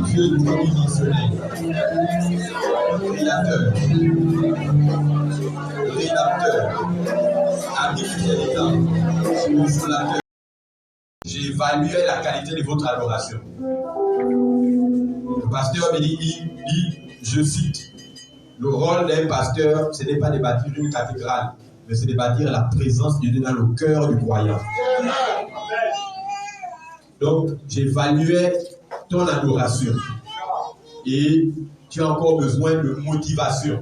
Dieu tridimensionnel, créateur, rédacteur, ami fidèle et consolateur. J'ai évalué la qualité de votre adoration. Le pasteur me dit, je cite, le rôle d'un pasteur, ce n'est pas de bâtir une cathédrale, mais c'est de bâtir la présence de Dieu dans le cœur du croyant. Donc, j'évaluais ton adoration et tu as encore besoin de motivation.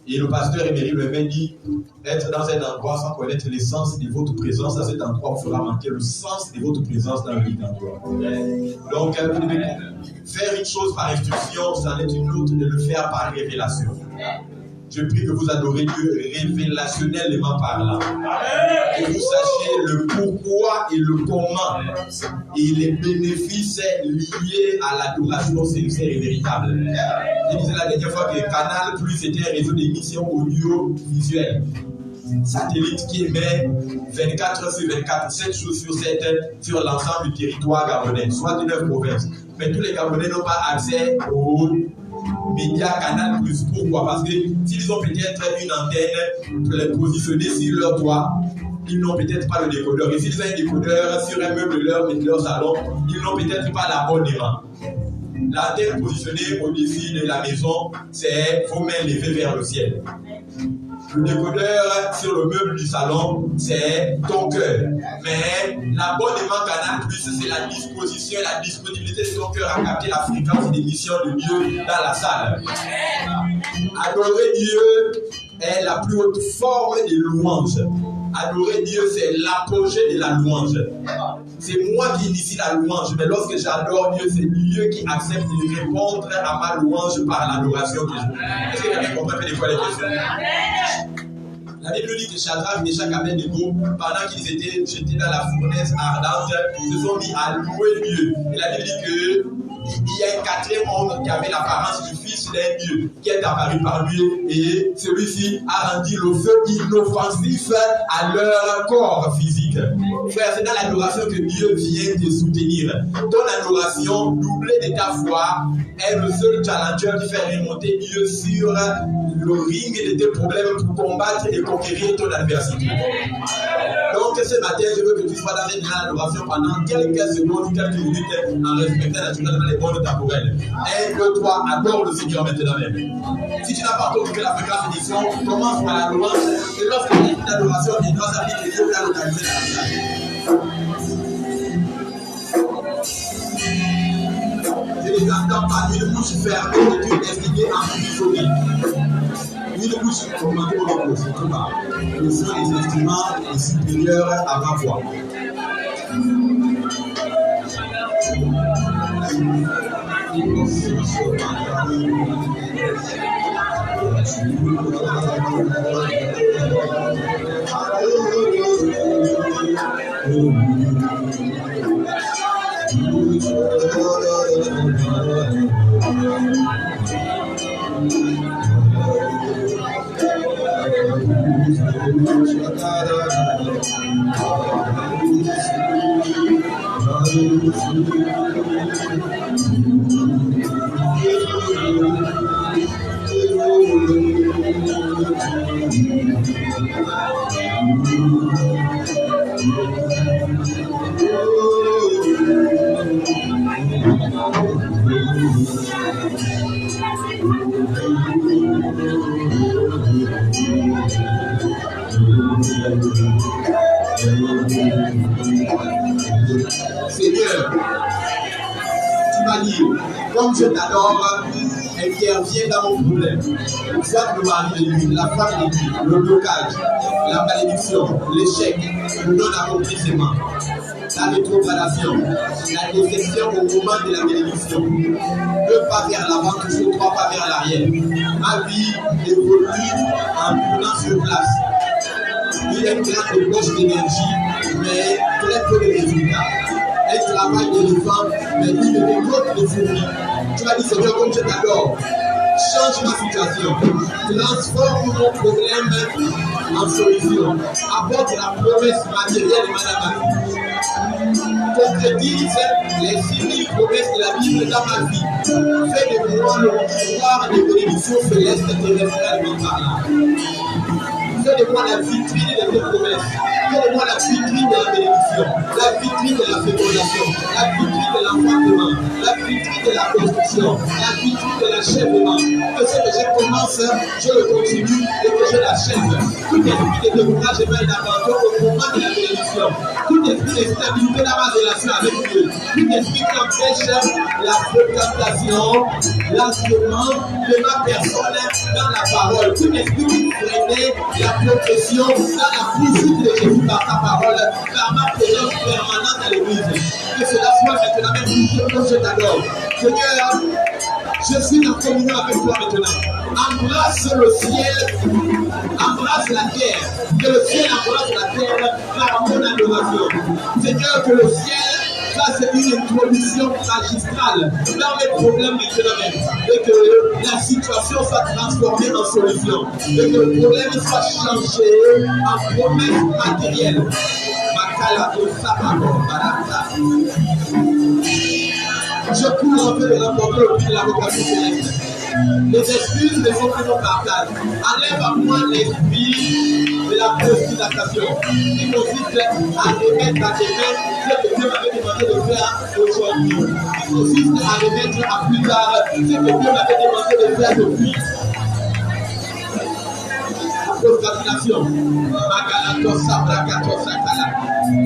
Et le pasteur Emery lui-même dit, être dans un endroit sans connaître l'essence de votre présence à cet endroit vous fera manquer le sens de votre présence dans le vide endroit. Donc, vous devez faire une chose par instruction, c'en est une autre de le faire par révélation. Je prie que vous adorez Dieu révélationnellement parlant. Que vous sachiez le pourquoi et le comment et les bénéfices liés à l'adoration sincère et véritable. Je disais la dernière fois que Canal Plus était un réseau d'émissions audiovisuelles. Satellite qui émet 24 heures sur 24, 7 jours sur 7 sur l'ensemble du territoire gabonais, soit 9 provinces. Mais tous les Gabonais n'ont pas accès aux médias Canal Plus. Pourquoi? Parce que s'ils ont peut-être une antenne positionnée sur leur toit, ils n'ont peut-être pas le décodeur. Et s'ils ont un décodeur sur un meuble de leur salon, ils n'ont peut-être pas l'abonnement. L'antenne positionnée au-dessus de la maison, c'est vos mains levées vers le ciel. Le décodeur sur le meuble du salon, c'est ton cœur. Mais l'abonnement Canal Plus, c'est la disposition et la disponibilité de ton cœur à capter la fréquence d'émission de Dieu dans la salle. Adorer Dieu est la plus haute forme de louange. Adorer Dieu, c'est l'apogée de la louange. C'est moi qui initie la louange, mais lorsque j'adore Dieu, c'est Dieu qui accepte de répondre à ma louange par l'adoration que je fais. Est-ce que quelqu'un comprend des fois les questions? La Bible dit que Shadrach, Meshach et Abednego, pendant qu'ils étaient jetés dans la fournaise ardente, se sont mis à louer Dieu. Et la Bible dit qu'il y a un quatrième homme qui avait l'apparence du fils d'un Dieu qui est apparu par Dieu et celui-ci a rendu le feu inoffensif à leur corps physique. Frère, c'est dans l'adoration que Dieu vient te soutenir. Ton adoration, doublée de ta foi, est le seul challenger qui fait remonter Dieu sur le ring de tes problèmes pour combattre et conquérir ton adversité. Donc ce matin, je veux que tu sois dans une grande adoration pendant quelques secondes ou quelques minutes en respectant naturellement les bonnes temporelles. 1, 2, 3, adore le Seigneur maintenant même. Si tu n'as pas encore occupé la fréquence d'édition, commence par la louange et lorsque tu as une adoration, il doit s'appeler que Dieu t'a localisé dans la salle. Je les entends par une bouche fermée et une destinée emprisonnée. Une bouche commandée au repos, c'est tout bas. Le son des instruments est supérieur à ma voix. Seigneur, tu m'as dit, comme je t'adore, interviens dans mon problème. Soit le mari de lui, la femme de lui, le blocage, la malédiction, l'échec, le non-accomplissement, la rétrogradation, la déception au moment de la bénédiction. 2 pas vers l'avant, toujours 3 pas vers l'arrière. Ma vie évolue en tournant sur place. Il est plein de poches d'énergie, mais très peu de résultats. Un travail d'éléphant, mais il me développe de fourmis. Tu m'as dit, Seigneur, comme je t'adore, change ma situation, transforme mon problème en solution, apporte la promesse matérielle de ma vie. concrétise les 6000 promesses de la Bible dans ma vie. Fais de moi le pouvoir des bénédictions célestes terrestriales parlant. Fais de moi la vitrine de tes promesses. Fais de moi la vitrine de la bénédiction, la vitrine de la fécondation, la vitrine de l'enfantement, la vitrine de la construction, la vitrine de l'achèvement. Que ce que je commence, je le continue et que je l'achève. Tout esprit de découragement et d'abandon au moment de la bénédiction, tout esprit de stabilité dans ma relation avec Dieu, tout esprit qui empêche la fréquentation, l'enseignement de ma personne dans la parole, tout esprit qui freinait la progression dans la poursuite de Jésus par ta parole, par ma présence permanente à l'église. Que cela soit maintenant même pour que je t'adore. Seigneur, je suis en communion avec toi maintenant. Embrasse le ciel, embrasse la terre. Que le ciel embrasse la terre par mon adoration. Seigneur, que le ciel fasse une introduction magistrale dans mes problèmes maintenant même. Et que la situation soit transformée en solution. Et que le problème soit changé en promesse matérielle. Je cours en fait de remporter au prix de la vocation céleste. Les excuses ne sont plus mon partage. Enlève à moi l'esprit de la précipitation qui consiste à remettre à tes mains ce que Dieu m'avait demandé de faire aujourd'hui. Qui consiste à remettre à plus tard ce que Dieu m'avait demandé de faire depuis. Procrastination.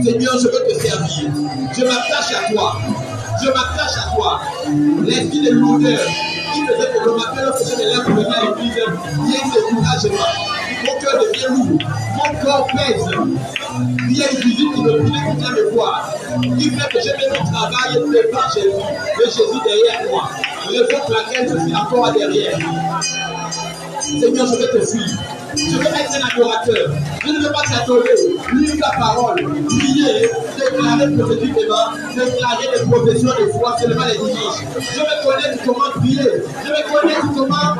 Seigneur, je veux te servir. Je m'attache à toi. Je m'attache à toi. L'esprit de lourdeur qui faisait que le matin, lorsque je me lève pour venir à l'église, il y a un découragement. Mon cœur devient lourd. Mon corps pèse. Il y a une visite qui me prie qui vient me voir. Qui fait que je mets mon travail devant Jésus. Et Jésus derrière moi. Raison pour laquelle je suis encore derrière. Seigneur, je vais te suivre. Je veux être un adorateur. Je ne veux pas t'adorer. Lire ta parole. Prier. Déclarer prophétiquement. Déclarer des professions de foi seulement les dimanches. Je veux connaître comment prier. Je veux connaître comment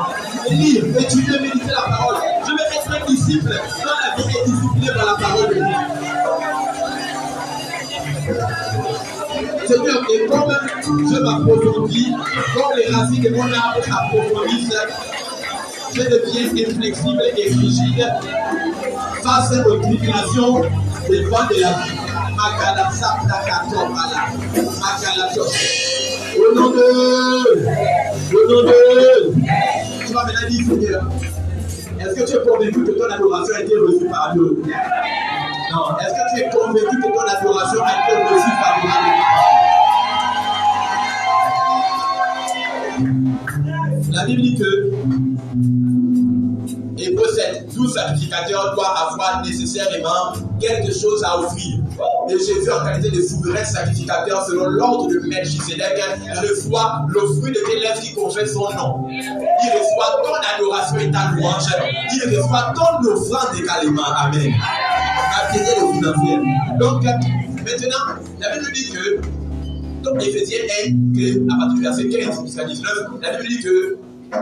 lire, étudier, méditer la parole. Je veux être un disciple dans la vie et discipliné par la parole de Dieu. Seigneur, et comme je m'approfondis, comme les racines de mon arbre s'approfondissent, je deviens inflexible et rigide face aux tribulations des vents de la vie. Au nom de, tu vas maintenant dire, Seigneur, est-ce que tu es convaincu que ton adoration a été reçue par Dieu? Non. Est-ce que tu es convaincu que ton adoration a été reçue par Dieu? La Bible dit que Hébreux 7, tout sacrificateur doit avoir nécessairement quelque chose à offrir. Et Jésus, en qualité de souverain sacrificateur, selon l'ordre de Melchisédek, reçoit le fruit de tes lèvres qui confesse son nom. Il reçoit ton adoration et ta louange. Il reçoit ton offrande également. Amen. Donc, maintenant, la Bible dit que, donc Éphésiens 1, à partir du verset 15 jusqu'à 19, la Bible dit que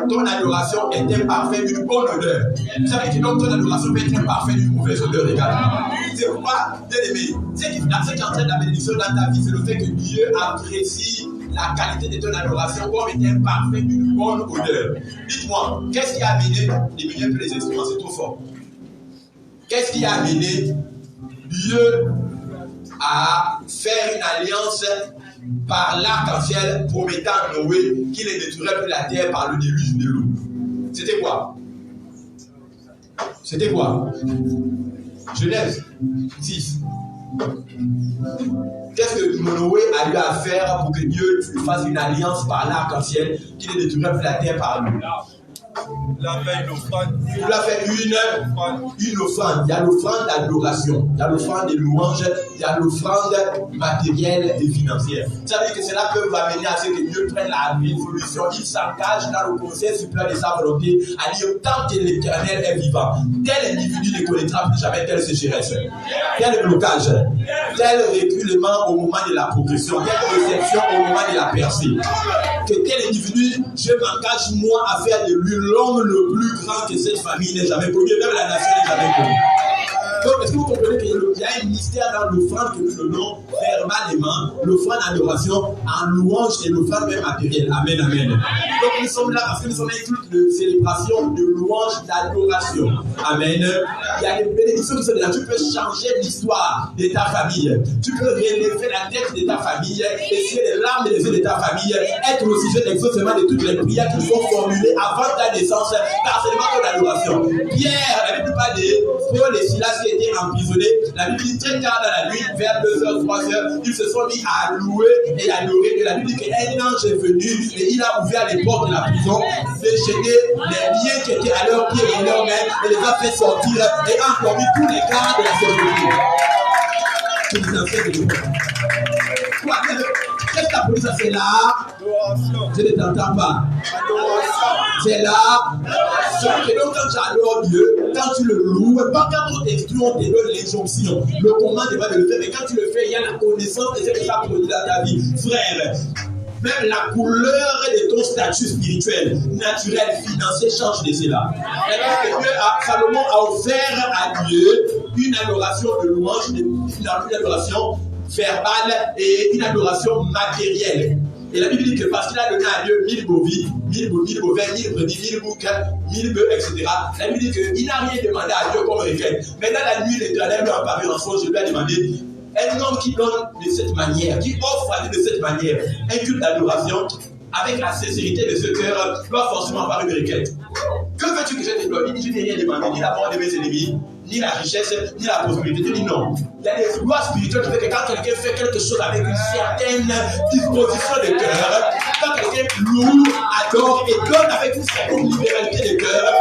ton adoration est imparfaite d'une bonne odeur. Vous savez que donc ton adoration peut être imparfaite d'une mauvaise odeur également. C'est pourquoi, bien aimé, ce qui entraîne la bénédiction dans ta vie, c'est le fait que Dieu apprécie la qualité de ton adoration comme étant imparfaite d'une bonne odeur. Dites-moi, qu'est-ce qui a amené diminuer un peu les instruments? C'est trop fort. Qu'est-ce qui a amené Dieu à faire une alliance par l'arc-en-ciel promettant à Noé qu'il ne détruirait plus la terre par le déluge de l'eau? C'était quoi? C'était quoi? Genèse 6. Qu'est-ce que Noé a eu à faire pour que Dieu fasse une alliance par l'arc-en-ciel qu'il ne détruirait plus la terre par l'eau? Il a fait une offrande. Il a fait une offrande. Il y a l'offrande d'adoration, il y a l'offrande de louange, il y a l'offrande matérielle et financière. Ça veut dire que cela peut vous amener à ce que Dieu prenne la résolution. Il s'engage dans le conseil suprême de sa volonté à dire tant que l'Éternel est vivant, tel individu ne connaîtra plus jamais telle sécheresse, tel blocage, tel reculement au moment de la progression, telle réception au moment de la percée. Que tel individu, je m'engage moi à faire de lui l'homme le plus grand que cette famille n'ait jamais connu, même la nation n'ait jamais connu. Donc, est-ce que vous comprenez qu'il y a un mystère dans l'offrande que nous donnons verbalement, l'offrande adoration, en louange et l'offrande même matérielle. Amen, amen. Donc, nous sommes là parce que nous sommes inclus de célébration, de louange, d'adoration. Amen. Il y a des bénédictions qui sont là. Tu peux changer l'histoire de ta famille. Tu peux relever la tête de ta famille, essuyer les larmes des yeux de ta famille, être au sujet d'exaucement de toutes les prières qui sont formulées avant ta naissance, par seulement ton adoration. Pierre, la Bible parle de Paul et Silas qui étaient emprisonnés. La Bible dit très tard dans la nuit, vers 2h, 3h, ils se sont mis à louer et à adorer. Et la Bible dit qu'un ange est venu et il a ouvert les portes de la prison, déchaîné les liens qui étaient à leurs pieds et leurs mains et les a fait sortir et a encore mis tous les gardes de la sécurité. Qu'est-ce que la police a fait là? Je ne t'entends pas. C'est là. Et donc quand tu adores Dieu, quand tu le loues, pas quand on t'instruit, on te donne l'injonction. Le commande n'est pas de le faire, mais quand tu le fais, il y a la connaissance de ce que ça produit dans ta vie. Frère, même la couleur de ton statut spirituel, naturel, financier change de cela. Salomon a offert à Dieu une adoration de louange, une adoration verbale et une adoration matérielle. Et la Bible dit que parce qu'il a donné à Dieu 1000 bovins, 1000 bovins, 1000 brebis, 1000 boucs, 1000 bœufs, etc. La Bible dit qu'il n'a rien demandé à Dieu comme requête. Mais dans la nuit, l'Éternel lui a apparu en songe, je lui ai demandé, un homme qui donne de cette manière, qui offre à Dieu de cette manière, un culte d'adoration, avec la sincérité de ce cœur, doit forcément avoir une requête. Que veux-tu que je te donne? Je n'ai rien demandé, ni la mort de mes ennemis, ni la richesse, ni la prospérité. Tu dis non. Il y a des lois spirituelles qui font que quand quelqu'un fait quelque chose avec une certaine disposition de cœur, quand quelqu'un loue, adore et donne avec une certaine libéralité de cœur,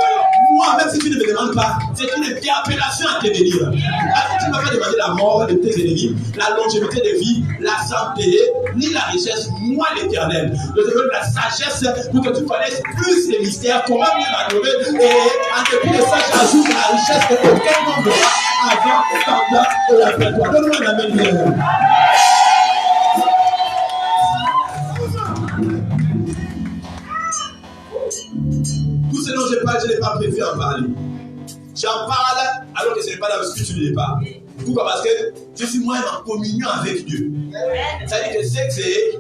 moi, même si tu ne me demandes pas, c'est une appellation à te bénir. Tu ne vas pas demander la mort de tes ennemis, la longévité de vie, la santé, ni la richesse, moi l'Éternel. Je te donne la sagesse pour que tu connaisses plus les mystères, comment mieux m'adorer, et en dépit de ça, j'ajoute la richesse que aucun homme n'aura avant, pendant et après toi. Donne-moi un amen. Tout ce dont je parle, je n'ai pas prévu en parler. J'en parle alors que ce n'est pas dans le scripture du départ. Pourquoi? Parce que je suis moi en communion avec Dieu. C'est-à-dire que c'est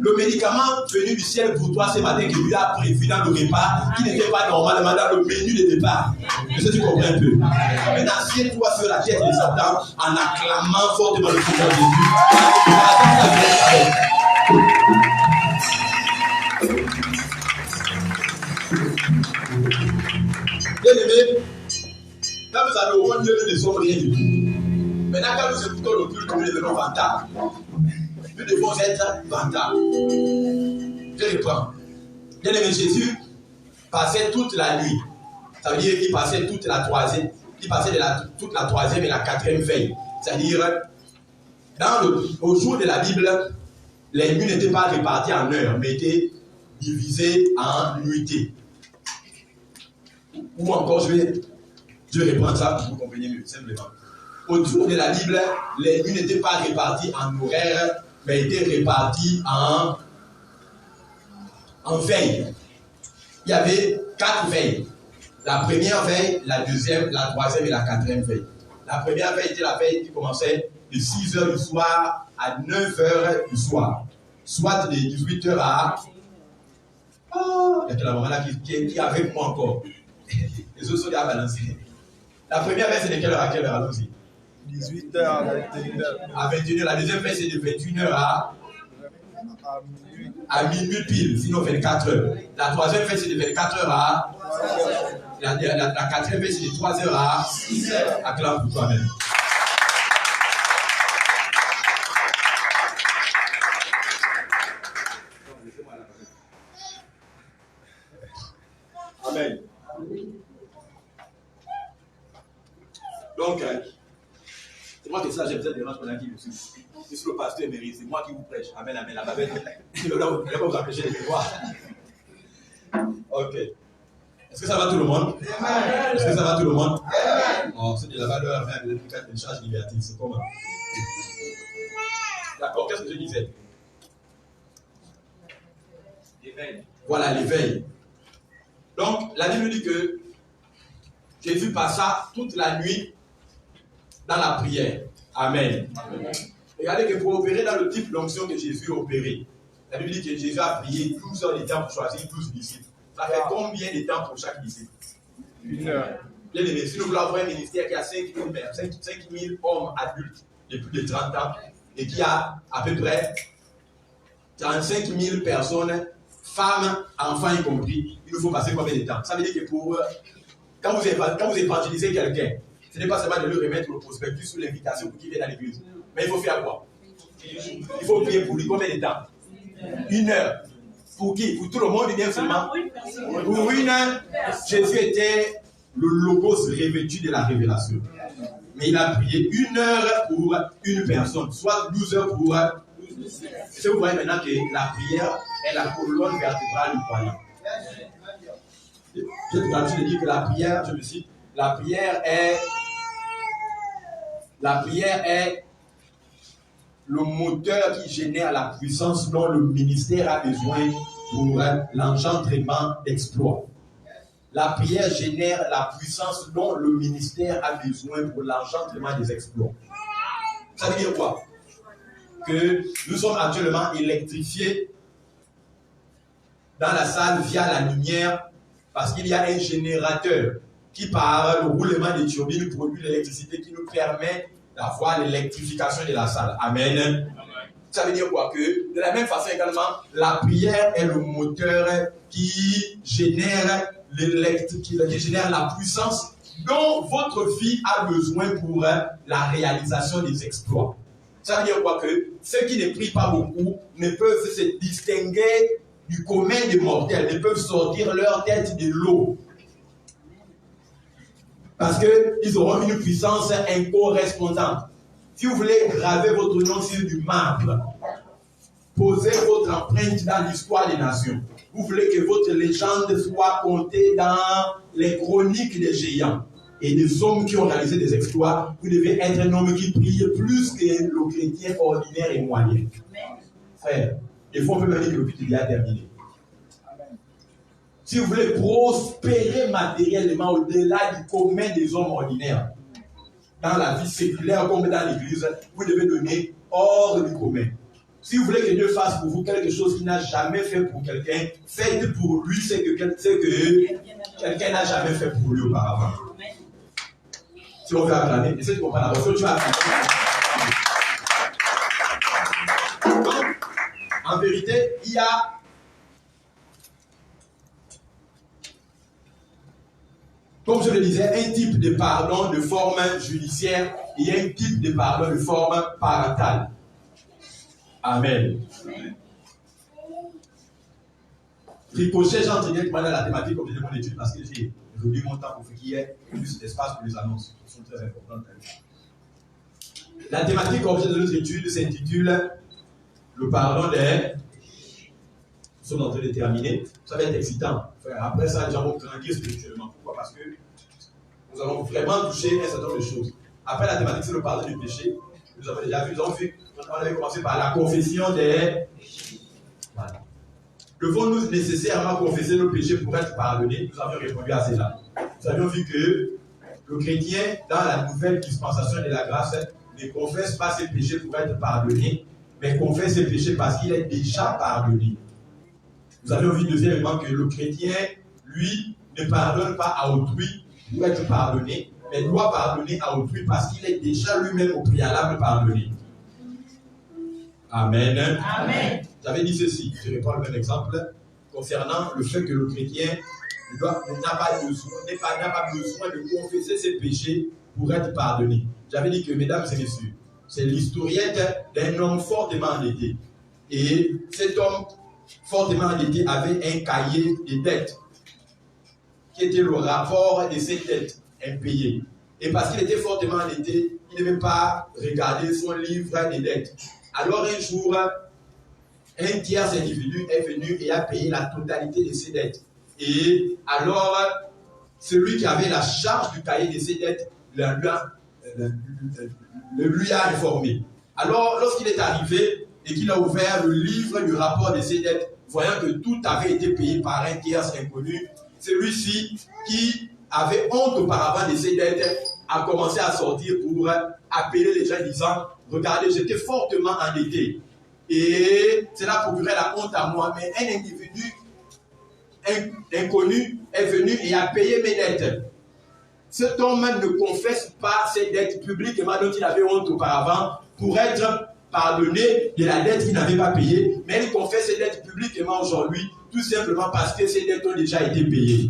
le médicament venu du ciel pour toi ce matin que Dieu a prévu dans le repas qui n'était pas normalement dans le menu de départ. Est-ce que tu comprends un peu? Maintenant, assieds-toi sur la tête de Satan en acclamant fortement le Seigneur Jésus. Bien-aimés, quand nous adorons Dieu, nous ne sommes rien du tout. Maintenant, quand nous écoutons le culte, nous devenons vantables. Nous devons être vantables. Je reprends. Bien-aimé, Jésus passait toute la nuit. Ça veut dire qu'il passait toute la troisième. Il passait toute la troisième et la quatrième veille. C'est-à-dire, au jour de la Bible, les nuits n'étaient pas réparties en heures, mais étaient divisées en nuitées. Ou encore, je reprends ça pour que vous compreniez mieux, simplement. Autour de la Bible, les nuits n'étaient pas réparties en horaires, mais étaient réparties en veilles. Il y avait 4 veilles. La première veille, la deuxième, la troisième et la quatrième veille. La première veille était la veille qui commençait de 6h du soir à 9h du soir. Soit de 18h à... Oh, il y a la maman là qui est avec moi encore. Les autres sont déjà balancés. La première veille, c'est de quelle heure à quelle heure? Allons-y. 18h à 21h. À 21h. La deuxième veille, c'est de 21h à minuit pile, sinon 24 heures. La troisième veille, c'est de 24h à... La quatrième veille, c'est de 3h à 6h. Acclame pour toi-même. Amen. Donc, c'est moi qui ça, j'ai besoin de dérange pendant qui je suis. Je suis le pasteur émérite, c'est moi qui vous prêche. Amen, amen. La babette, il va vous empêcher de me voir. Ok. Est-ce que ça va tout le monde? Est-ce que ça va tout le monde? Oh, c'est de la valeur à faire une charge libertique. C'est comment? D'accord, qu'est-ce que je disais? L'éveil. Voilà, l'éveil. Donc, la Bible dit que Jésus passa toute la nuit dans la prière. Amen. Amen. Regardez que pour opérer dans le type d'onction que Jésus a opéré, la Bible dit que Jésus a prié 12 heures de temps pour choisir 12 disciples. Ça fait combien de temps pour chaque disciple? 1 heure. Bien aimé, si nous voulons avoir un ministère qui a 5 000 hommes adultes de plus de 30 ans et qui a à peu près 35 000 personnes, femmes, enfants y compris, il nous faut passer combien de temps? Ça veut dire que quand vous évangélisez quelqu'un, ce n'est pas seulement de lui remettre le prospectus ou l'invitation pour qu'il vienne à l'église. Mais il faut faire quoi? Il faut prier pour lui. Combien de temps? 1 heure. Pour qui? Pour tout le monde, bien seulement? Pour une heure. Jésus était le logos revêtu de la révélation. Mais il a prié 1 heure pour une personne, soit 12 heures pour... Si vous voyez maintenant que la prière est la colonne vertébrale du croyant. Je suis obligé de dire que la prière, je me cite, la prière est le moteur qui génère la puissance dont le ministère a besoin pour l'engendrement d'exploits. La prière génère la puissance dont le ministère a besoin pour l'engendrement des exploits. Ça veut dire quoi? Que nous sommes actuellement électrifiés dans la salle via la lumière parce qu'il y a un générateur qui, par le roulement des turbines, produit l'électricité qui nous permet d'avoir l'électrification de la salle. Amen. Amen. Ça veut dire quoi? Que de la même façon également, la prière est le moteur qui génère la puissance dont votre vie a besoin pour la réalisation des exploits. Ça veut dire quoi? Que ceux qui ne prient pas beaucoup ne peuvent se distinguer du commun des mortels, ne peuvent sortir leur tête de l'eau. Parce qu'ils auront une puissance incorrespondante. Si vous voulez graver votre nom sur du marbre, poser votre empreinte dans l'histoire des nations, vous voulez que votre légende soit comptée dans les chroniques des géants et des hommes qui ont réalisé des exploits, vous devez être un homme qui prie plus que le chrétien ordinaire et moyen. Frère, des fois on peut même dire que le culte est bien terminé. Si vous voulez prospérer matériellement au-delà du commun des hommes ordinaires, dans la vie séculaire comme dans l'église, vous devez donner hors du commun. Si vous voulez que Dieu fasse pour vous quelque chose qu'il n'a jamais fait pour quelqu'un, faites pour lui ce que quelqu'un n'a jamais fait pour lui auparavant. Si on veut acclamer, essayez de comprendre la voix. Tu vas acclamer. En vérité, il y a comme je le disais, un type de pardon de forme judiciaire et un type de pardon de forme parentale. Amen. Amen. Ricochet, j'ai entraîné pendant la thématique comme de mon étude parce que j'ai réduit mon temps pour qu'il y ait plus d'espace pour les annonces qui sont très importantes. La thématique objet de notre étude s'intitule le pardon des... Nous sommes en train de terminer. Ça va être excitant. Après ça, les gens vont grandir spirituellement. Pourquoi? Parce que nous allons vraiment toucher un certain nombre de choses. Après la thématique, c'est le pardon du péché. Nous avons déjà vu, on avait commencé par la confession des... Voilà. Devons-nous nécessairement confesser nos péchés pour être pardonnés? Nous avions répondu à cela. Nous avions vu que le chrétien, dans la nouvelle dispensation de la grâce, ne confesse pas ses péchés pour être pardonné, mais confesse ses péchés parce qu'il est déjà pardonné. Nous avions vu deuxièmement que le chrétien, lui, ne pardonne pas à autrui pour être pardonné, mais doit pardonner à autrui parce qu'il est déjà lui-même au préalable pardonné. Amen. Amen. J'avais dit ceci, je reprends le même exemple, concernant le fait que le chrétien n'a pas besoin de confesser ses péchés pour être pardonné. J'avais dit que, mesdames et messieurs, c'est l'historiette d'un homme fortement endetté. Et cet homme fortement endetté avait un cahier de dettes qui était le rapport de ses dettes impayées. Et parce qu'il était fortement endetté, il ne devait pas regarder son livre des dettes. Alors un jour, un tiers individu est venu et a payé la totalité de ses dettes. Et alors, celui qui avait la charge du cahier de ses dettes lui a informé. Alors, lorsqu'il est arrivé et qu'il a ouvert le livre du rapport de ses dettes, voyant que tout avait été payé par un tiers inconnu, celui-ci qui avait honte auparavant de ses dettes a commencé à sortir pour appeler les gens disant, regardez, j'étais fortement endetté. Et cela procurait la honte à moi. Mais un individu inconnu est venu et a payé mes dettes. Cet homme ne confesse pas ses dettes publiquement dont il avait honte auparavant pour être pardonné de la dette qu'il n'avait pas payée, mais il confesse ses dettes publiquement aujourd'hui, tout simplement parce que ses dettes ont déjà été payées.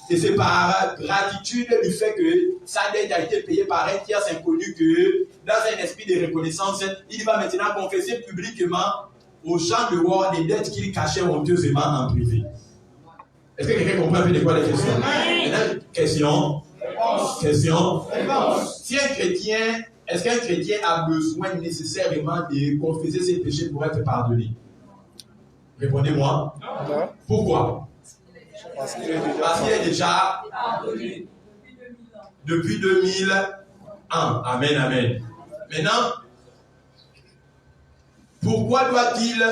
Et c'est par gratitude du fait que sa dette a été payée par un tiers inconnu que, dans un esprit de reconnaissance, il va maintenant confesser publiquement aux gens de voir les dettes qu'il cachait honteusement en privé. Est-ce que quelqu'un comprend un peu de quoi les questions? Question. Question. Si un chrétien, est-ce qu'un chrétien a besoin nécessairement de confesser ses péchés pour être pardonné? Répondez-moi. Non. Pourquoi? Parce qu'il est déjà pardonné depuis 2000 ans. Amen, amen. Maintenant, pourquoi doit-il...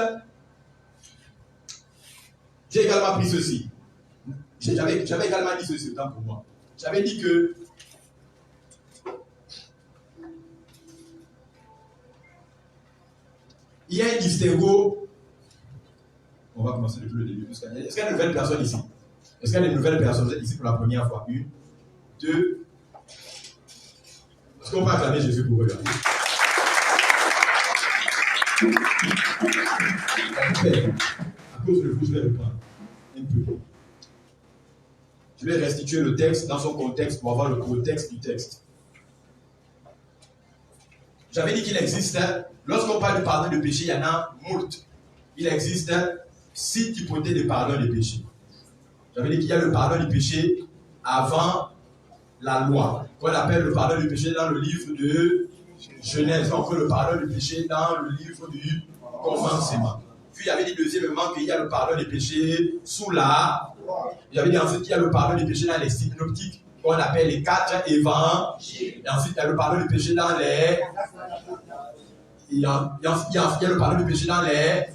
J'ai également pris ceci. J'avais également dit ceci autant pour moi. J'avais dit que il y a un distinguo. On va commencer depuis le début. Est-ce qu'il y a de nouvelles personnes ici? Est-ce qu'il y a de nouvelles personnes ici pour la première fois? Une, deux. Est-ce qu'on peut acclamer Jésus pour regarder? À cause de vous, je vais reprendre un peu. Je vais restituer le texte dans son contexte pour avoir le contexte du texte. J'avais dit qu'il existe, lorsqu'on parle de pardon de péché, il y en a moult. Il existe 6 hypothèses de pardon de péché. J'avais dit qu'il y a le pardon du péché avant la loi, qu'on appelle le pardon du péché dans le livre de Genèse, encore le pardon du péché dans le livre du commencement. Puis il y avait dit deuxièmement qu'il y a le pardon des péchés sous la... Il y avait dit ensuite qu'il y a le pardon des péchés dans les synoptiques, qu'on appelle les 4 évangiles. Et ensuite il y a le pardon des péchés dans les... Il y a le pardon des péchés dans les...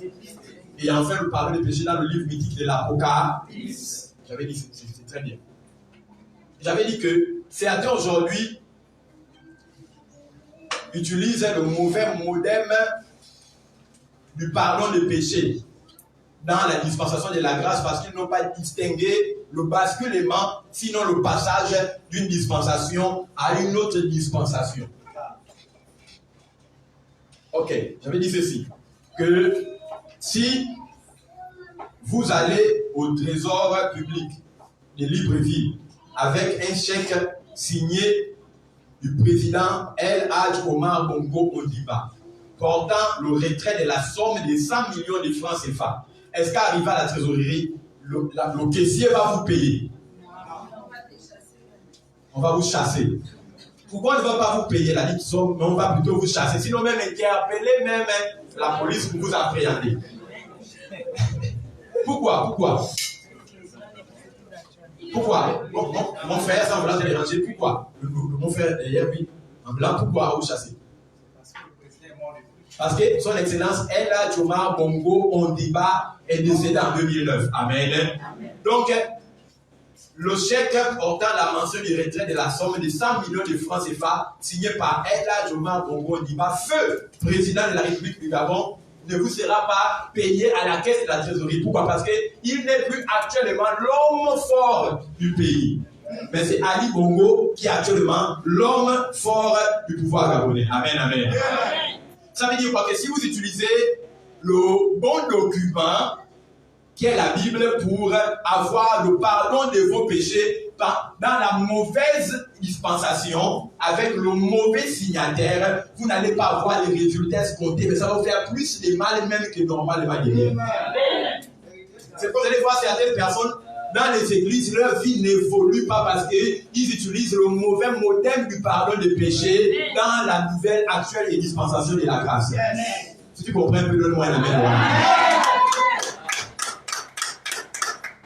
Et enfin le pardon des péchés dans le livre mythique de l'Apocalypse. J'avais dit, c'est très bien. J'avais dit que certains aujourd'hui utilisent le mauvais modem du pardon des péchés dans la dispensation de la grâce parce qu'ils n'ont pas distingué le basculement, sinon le passage d'une dispensation à une autre dispensation. Ok, j'avais dit ceci, que si vous allez au trésor public de Libreville avec un chèque signé du président El Hadj Omar Bongo Ondimba portant le retrait de la somme de 100 millions de francs CFA, est-ce qu'arrivé à la trésorerie, le caissier va vous payer? On va vous chasser. Pourquoi on ne va pas vous payer la dite somme, mais on va plutôt vous chasser? Sinon même interpeller même la police pour vous appréhender. Pourquoi? Mon frère, sans vouloir te déranger, pourquoi? Mon frère derrière lui, en blanc, pourquoi vous chasser? Parce que son excellence El Hadj Omar Bongo Ondimba est décédé en 2009. Amen. Donc, le chèque portant la mention du retrait de la somme de 100 millions de francs CFA signé par El Hadj Omar Bongo Ondimba, feu président de la République du Gabon, ne vous sera pas payé à la caisse de la trésorerie. Pourquoi? Parce qu'il n'est plus actuellement l'homme fort du pays. Mais c'est Ali Bongo qui est actuellement l'homme fort du pouvoir gabonais. Amen, amen. Ça veut dire quoi? Que si vous utilisez le bon document, qui est la Bible, pour avoir le pardon de vos péchés dans la mauvaise dispensation, avec le mauvais signataire, vous n'allez pas avoir les résultats escomptés, mais ça va vous faire plus de mal même que normalement derrière. C'est pour aller voir certaines personnes dans les églises, leur vie n'évolue pas parce qu'ils utilisent le mauvais modèle du pardon des péchés dans la nouvelle actuelle et dispensation de la grâce. Si tu comprends un peu, donne-moi la main.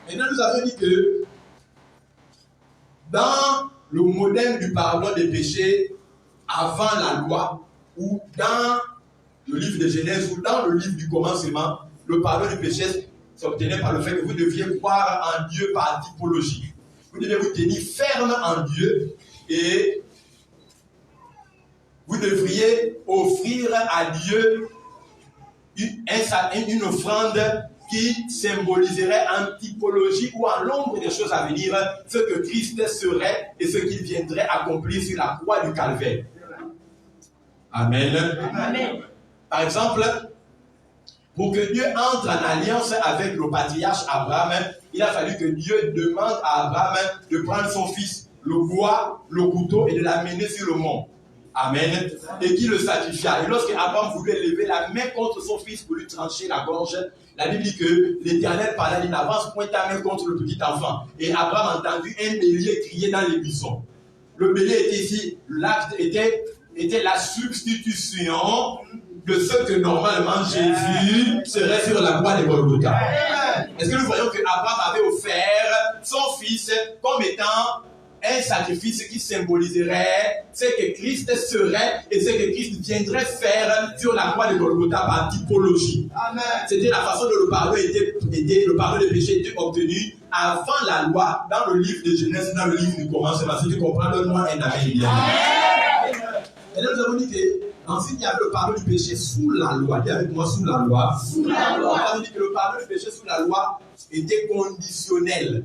Maintenant, nous avons dit que dans le modèle du pardon des péchés avant la loi, ou dans le livre de Genèse, ou dans le livre du commencement, le pardon des péchés s'obtenait par le fait que vous deviez croire en Dieu par typologie. Vous devez vous tenir ferme en Dieu et vous devriez offrir à Dieu une offrande qui symboliserait en typologie ou en l'ombre des choses à venir ce que Christ serait et ce qu'il viendrait accomplir sur la croix du Calvaire. Amen. Amen. Par exemple, pour que Dieu entre en alliance avec le patriarche Abraham, il a fallu que Dieu demande à Abraham de prendre son fils, le bois, le couteau et de l'amener sur le mont. Amen. Et qu'il le sacrifia. Et lorsque Abraham voulait lever la main contre son fils pour lui trancher la gorge, la Bible dit que l'Éternel parlait, il n'avance point ta main contre le petit enfant. Et Abraham a entendu un bélier crier dans les buissons. Le bélier était ici, l'acte était la substitution de ce que normalement Jésus serait sur la croix de Golgotha. Est-ce que nous voyons que Abraham avait offert son fils comme étant un sacrifice qui symboliserait ce que Christ serait et ce que Christ viendrait faire sur la croix de Golgotha par typologie. C'était la façon dont le pardon des péchés était obtenu avant la loi, dans le livre de Genèse, dans le livre du commencement. Si tu comprends, donne-moi un amen bien. Et là, nous avons dit qu'ensuite, il y avait le pardon du péché sous la loi. Dis avec moi, sous la loi. Sous la loi. Nous avons dit que le pardon du péché sous la loi était conditionnel.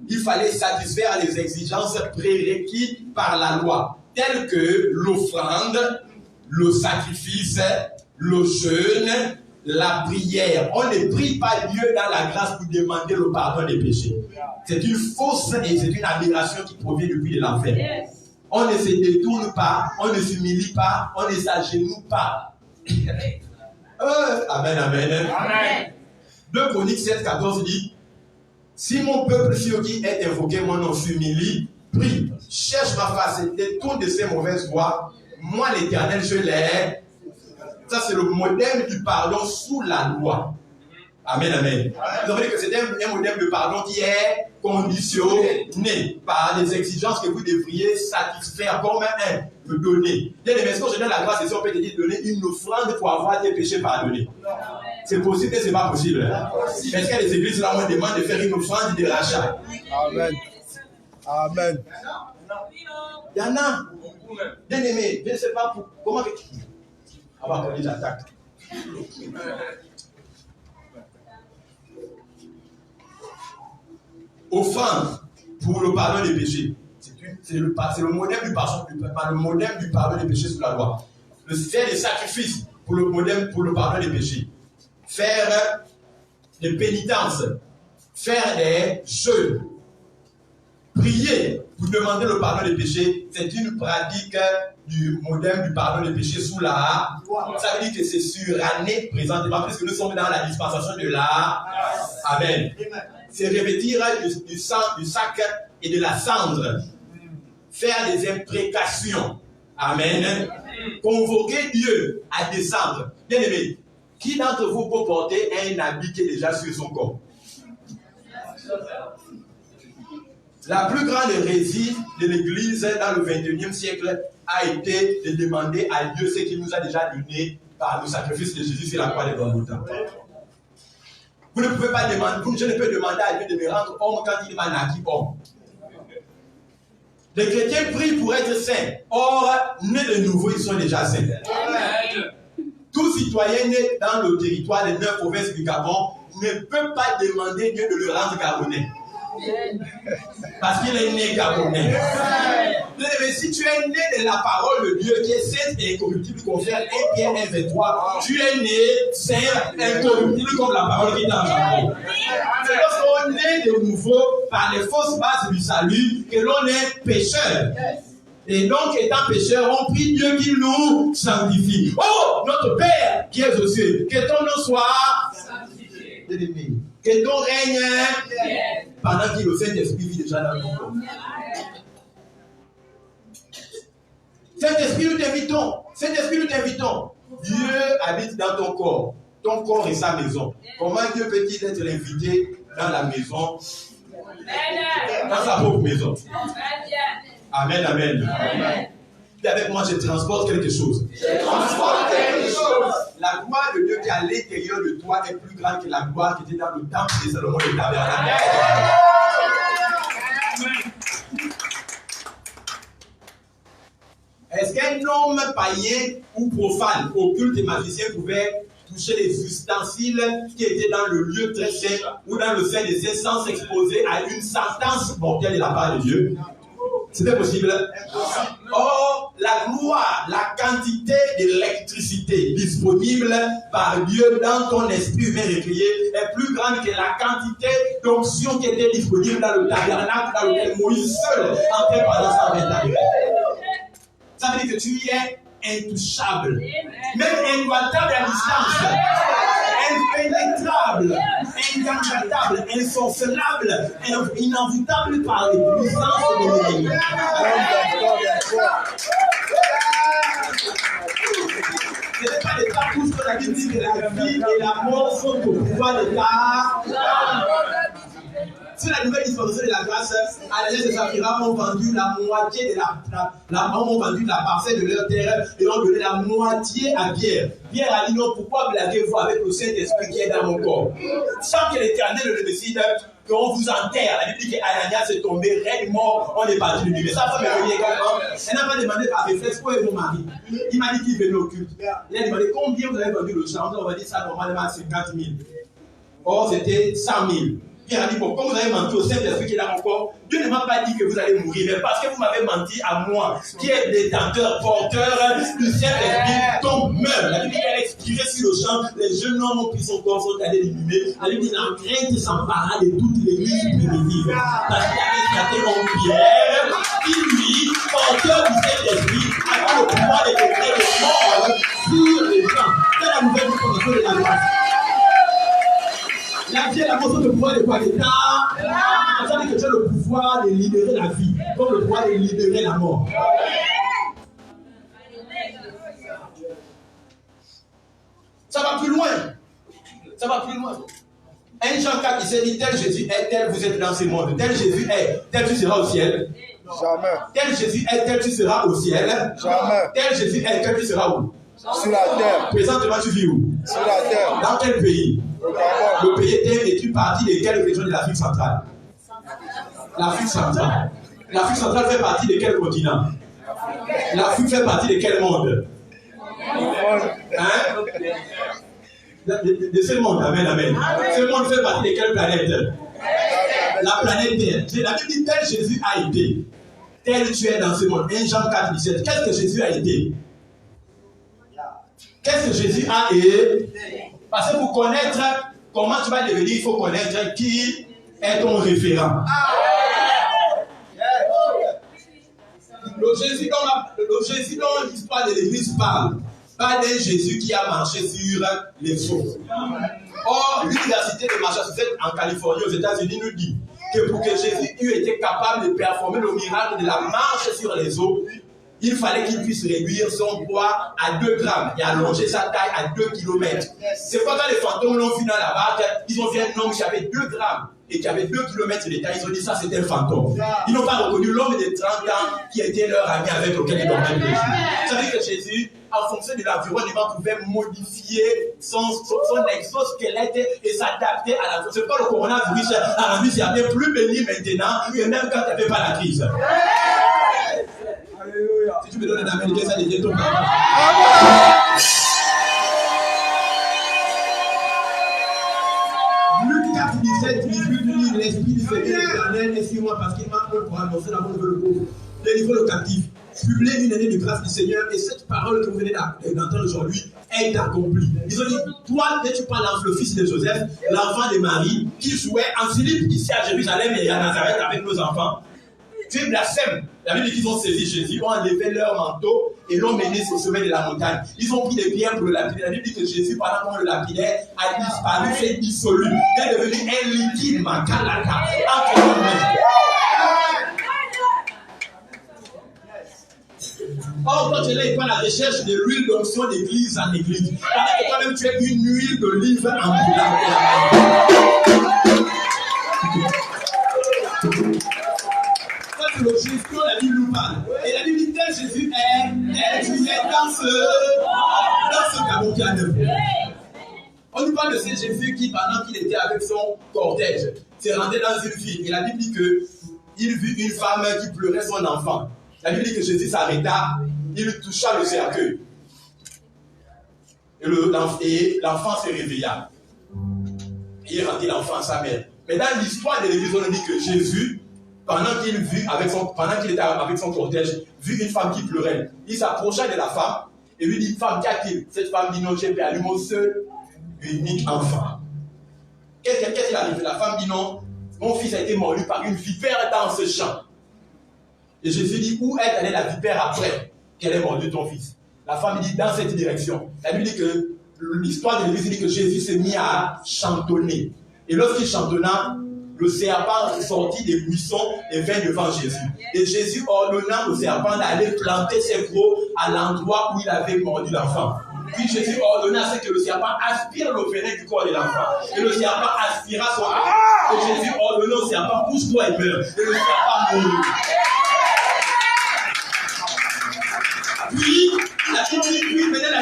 Il fallait satisfaire les exigences prérequises par la loi, telles que l'offrande, le sacrifice, le jeûne, la prière. On ne prie pas Dieu dans la grâce pour demander le pardon des péchés. C'est une fausse et c'est une aberration qui provient depuis de l'enfer. On ne se détourne pas, on ne s'humilie pas, on ne s'agenouille pas. Amen, amen. Amen. 2 Chroniques 7,14 dit: si mon peuple sur qui est invoqué mon nom s'humilie, prie, cherche ma face et détourne de ses mauvaises voies, moi l'Éternel, je l'ai. Ça, c'est le modèle du pardon sous la loi. Amen, amen. Vous avez dit que c'est un modèle de pardon qui est conditionné par des exigences que vous devriez satisfaire comme un me donner. Bien, mais est-ce que je donne la grâce et si on peut te dire donner une offrande pour avoir tes péchés pardonnés? C'est possible et c'est pas possible. Est-ce qu'il y a des églises là où on demande de faire une offrande de rachat? Amen. Amen. Il y en a. Bien aimé, je ne sais pas comment. Avant qu'on dise attaque. Offrande pour le pardon des péchés. C'est le modèle du pardon des péchés sous la loi. Faire des sacrifices pour le pardon des péchés. Faire des pénitences. Faire des jeûnes. Prier pour demander le pardon des péchés. C'est une pratique du modèle du pardon des péchés sous la loi. Ça veut dire que c'est surannée présentement, puisque nous sommes dans la dispensation de la Amen. C'est revêtir du sac et de la cendre. Faire des imprécations. Amen. Convoquer Dieu à descendre. Bien aimé, qui d'entre vous peut porter un habit qui est déjà sur son corps? La plus grande hérésie de l'Église dans le 21e siècle a été de demander à Dieu ce qu'il nous a déjà donné par le sacrifice de Jésus sur la croix de Golgotha. Vous ne pouvez pas demander, je ne peux demander à Dieu de me rendre homme quand il m'a naquis homme. Les chrétiens prient pour être saints. Or, nés de nouveau, ils sont déjà saints. Amen. Tout citoyen né dans le territoire des 9 provinces du Gabon ne peut pas demander Dieu de le rendre gabonais. Parce qu'il est né gabonais. Mais si tu es né de la parole de Dieu qui est sainte et incorruptible, confère 1 Pierre 1,23, tu es né saint, incorruptible comme la parole qui est dans la Bible. C'est lorsqu'on est de nouveau par les fausses bases du salut que l'on est pécheur. Et donc, étant pécheur, on prie Dieu qu'il nous sanctifie. Oh, notre Père qui es aux cieux, que ton nom soit sanctifié. Que ton règne pendant que le Saint-Esprit vit déjà dans ton corps. Saint-Esprit, nous t'invitons. Saint-Esprit, nous t'invitons. Dieu habite dans ton corps. Ton corps est sa maison. Comment Dieu peut-il être invité dans la maison, dans sa propre maison? Amen, amen. Amen. Et avec moi, je transporte quelque chose. La gloire de Dieu qui est à l'intérieur de toi est plus grande que la gloire qui était dans le temple de Salomon et tabernacle. Est-ce qu'un homme païen ou profane, occulte et magicien pouvait toucher les ustensiles qui étaient dans le lieu très saint ou dans le sein des saints sans s'exposer à une sentence mortelle de la part de Dieu. C'était possible. Or, la gloire, la quantité d'électricité disponible par Dieu dans ton esprit humain réveillé est plus grande que la quantité d'onction qui était disponible dans le tabernacle dans lequel Moïse seul entrait pendant 120 ans. Ça veut dire que tu es intouchable, même imbattable à distance, impénétrable, incantatable, insorcelable, inenvoûtable par les puissances de l'ennemi. Ce n'est pas des cartouches que la Bible dit que la vie et la mort sont au pouvoir de ta. Sur la nouvelle dispensation de la grâce, Ananias et Saphira ont vendu la moitié de ont vendu la parcelle de leur terre et ont donné la moitié à Pierre. Pierre a dit non, pourquoi blaguez-vous avec le Saint-Esprit qui est dans mon corps? Sans que l'Éternel le décide, qu'on vous enterre. La Bible dit qu'Ananias est tombé, raide mort, on est parti de lui. Mais sa femme est venue également. Elle n'a pas demandé par réflexe où est mon mari. Il m'a dit qu'il venait au culte. Il a demandé combien vous avez vendu le champ. On va dire ça normalement à 50 000. Or c'était 100 000. Pierre a dit, bon, comme vous avez menti au Saint-Esprit qui est dans mon corps, Dieu ne m'a pas dit que vous allez mourir, mais parce que vous m'avez menti à moi, qui est détenteur, porteur du Saint-Esprit, donc meurt. La Bible a expiré sur le champ, les jeunes hommes ont pris son corps, sont allés l'inhumer. La Bible dit, la crainte s'empara de toute l'église primitive. Parce qu'il avait éclaté en Pierre, qui lui, porteur du Saint-Esprit, avait le pouvoir de déclarer le mort sur les gens. C'est la nouvelle dispensation de la grâce. La vie et la mort sont le pouvoir de quoi? L'État. Ça veut dire que tu as le pouvoir de libérer la vie, comme le pouvoir de libérer la mort. Ça va plus loin. Ça va plus loin. 1 Jean 4, il s'est dit, tel Jésus est, tel vous êtes dans ce monde. Tel Jésus est, tel tu seras au ciel. Jamais. Tel Jésus est, tel tu seras au ciel. Jamais. Tel Jésus est, tel tu seras où? Sur la terre. Présentement, tu vis où? Sur la terre. Dans quel pays? Le pays est une partie de quelle région de l'Afrique centrale? L'Afrique centrale. L'Afrique centrale fait partie de quel continent? L'Afrique fait partie de quel monde? Hein? De ce monde, amen, amen. Ce monde fait partie de quelle planète? La planète Terre. La Bible dit tel Jésus a été, tel tu es dans ce monde. 1 Jean 4, 17. Qu'est-ce que Jésus a été? Qu'est-ce que Jésus a été? Parce que pour connaître comment tu vas devenir, il faut connaître qui est ton référent. Le Jésus dont l'histoire de l'Église parle, pas d'un Jésus qui a marché sur les eaux. Or, l'université de Massachusetts en Californie, aux États-Unis, nous dit que pour que Jésus eût été capable de performer le miracle de la marche sur les eaux, il fallait qu'il puisse réduire son poids à 2 grammes et allonger sa taille à 2 km. C'est pourquoi quand les fantômes l'ont vu dans la barque, ils ont vu un homme qui avait 2 grammes et qui avait 2 km de taille. Ils ont dit ça c'était un fantôme. Ils n'ont pas reconnu l'homme de 30 ans qui était leur ami avec lequel ils dormaient le jour. Ça veut dire que Jésus, en fonction de l'environnement, pouvait modifier son exosquelette et s'adapter à la... C'est pas le coronavirus a rendu certains plus bénis maintenant que même quand il n'y avait pas la crise. Si tu me donnes un américain, ça devient ton papa. Luc 4, 17, 18 dit l'Esprit du Seigneur éternel est sur moi parce qu'il m'a pour annoncer la bonne nouvelle au pauvre, délivrer le captif, publier une année de grâce du Seigneur, et cette parole que vous venez d'entendre aujourd'hui est accomplie. Ils ont dit, toi, tu parles le fils de Joseph, l'enfant de Marie, qui jouait en Philippe, ici à Jérusalem et à Nazareth avec nos enfants. Tu es blasphème. La Bible dit qu'ils ont saisi Jésus, ont enlevé leur manteau et l'ont mené au sommet de la montagne. Ils ont pris des pierres pour le lapider. La Bible dit que Jésus, pendant qu'on le lapidait, a disparu, s'est dissolu. Il est devenu un liquide makalaka entre nos mains. Or, quand tu es là, il prend la recherche de l'huile d'onction d'église en église. Parce que toi-même, tu es une huile d'olive ambulante. Le Jésus dont la Bible nous parle. Et la Bible dit tel Jésus est, tel tu es dans ce caveau qui a neuf. On nous parle de ce Jésus qui, pendant qu'il était avec son cortège, s'est rendu dans une ville. Et la Bible dit qu'il vit une femme qui pleurait son enfant. La Bible dit que Jésus s'arrêta il toucha le cercueil. Et l'enfant se réveilla. Et il rendit l'enfant à sa mère. Mais dans l'histoire de l'église, on dit que Jésus, pendant qu'il était avec son cortège, vit une femme qui pleurait. Il s'approcha de la femme et lui dit, femme, qu'y a-t-il? Cette femme dit, non, j'ai perdu mon seul unique enfant. Qu'est-ce qu'il arrive? La femme dit, non, mon fils a été mordu par une vipère dans ce champ. Et Jésus dit, où est allée la vipère après qu'elle ait mordu ton fils? La femme dit, dans cette direction. Elle lui dit que l'histoire de l'église dit que Jésus s'est mis à chantonner. Et lorsqu'il chantonna, le serpent sortit des buissons et vint devant Jésus. Et Jésus ordonna au serpent d'aller planter ses crocs à l'endroit où il avait mordu l'enfant. Puis Jésus ordonna à ce que le serpent aspire le venin du corps de l'enfant. Et le serpent aspira son venin. Et Jésus ordonna au serpent, couche-toi et meurs. Et le serpent mourut. Puis, la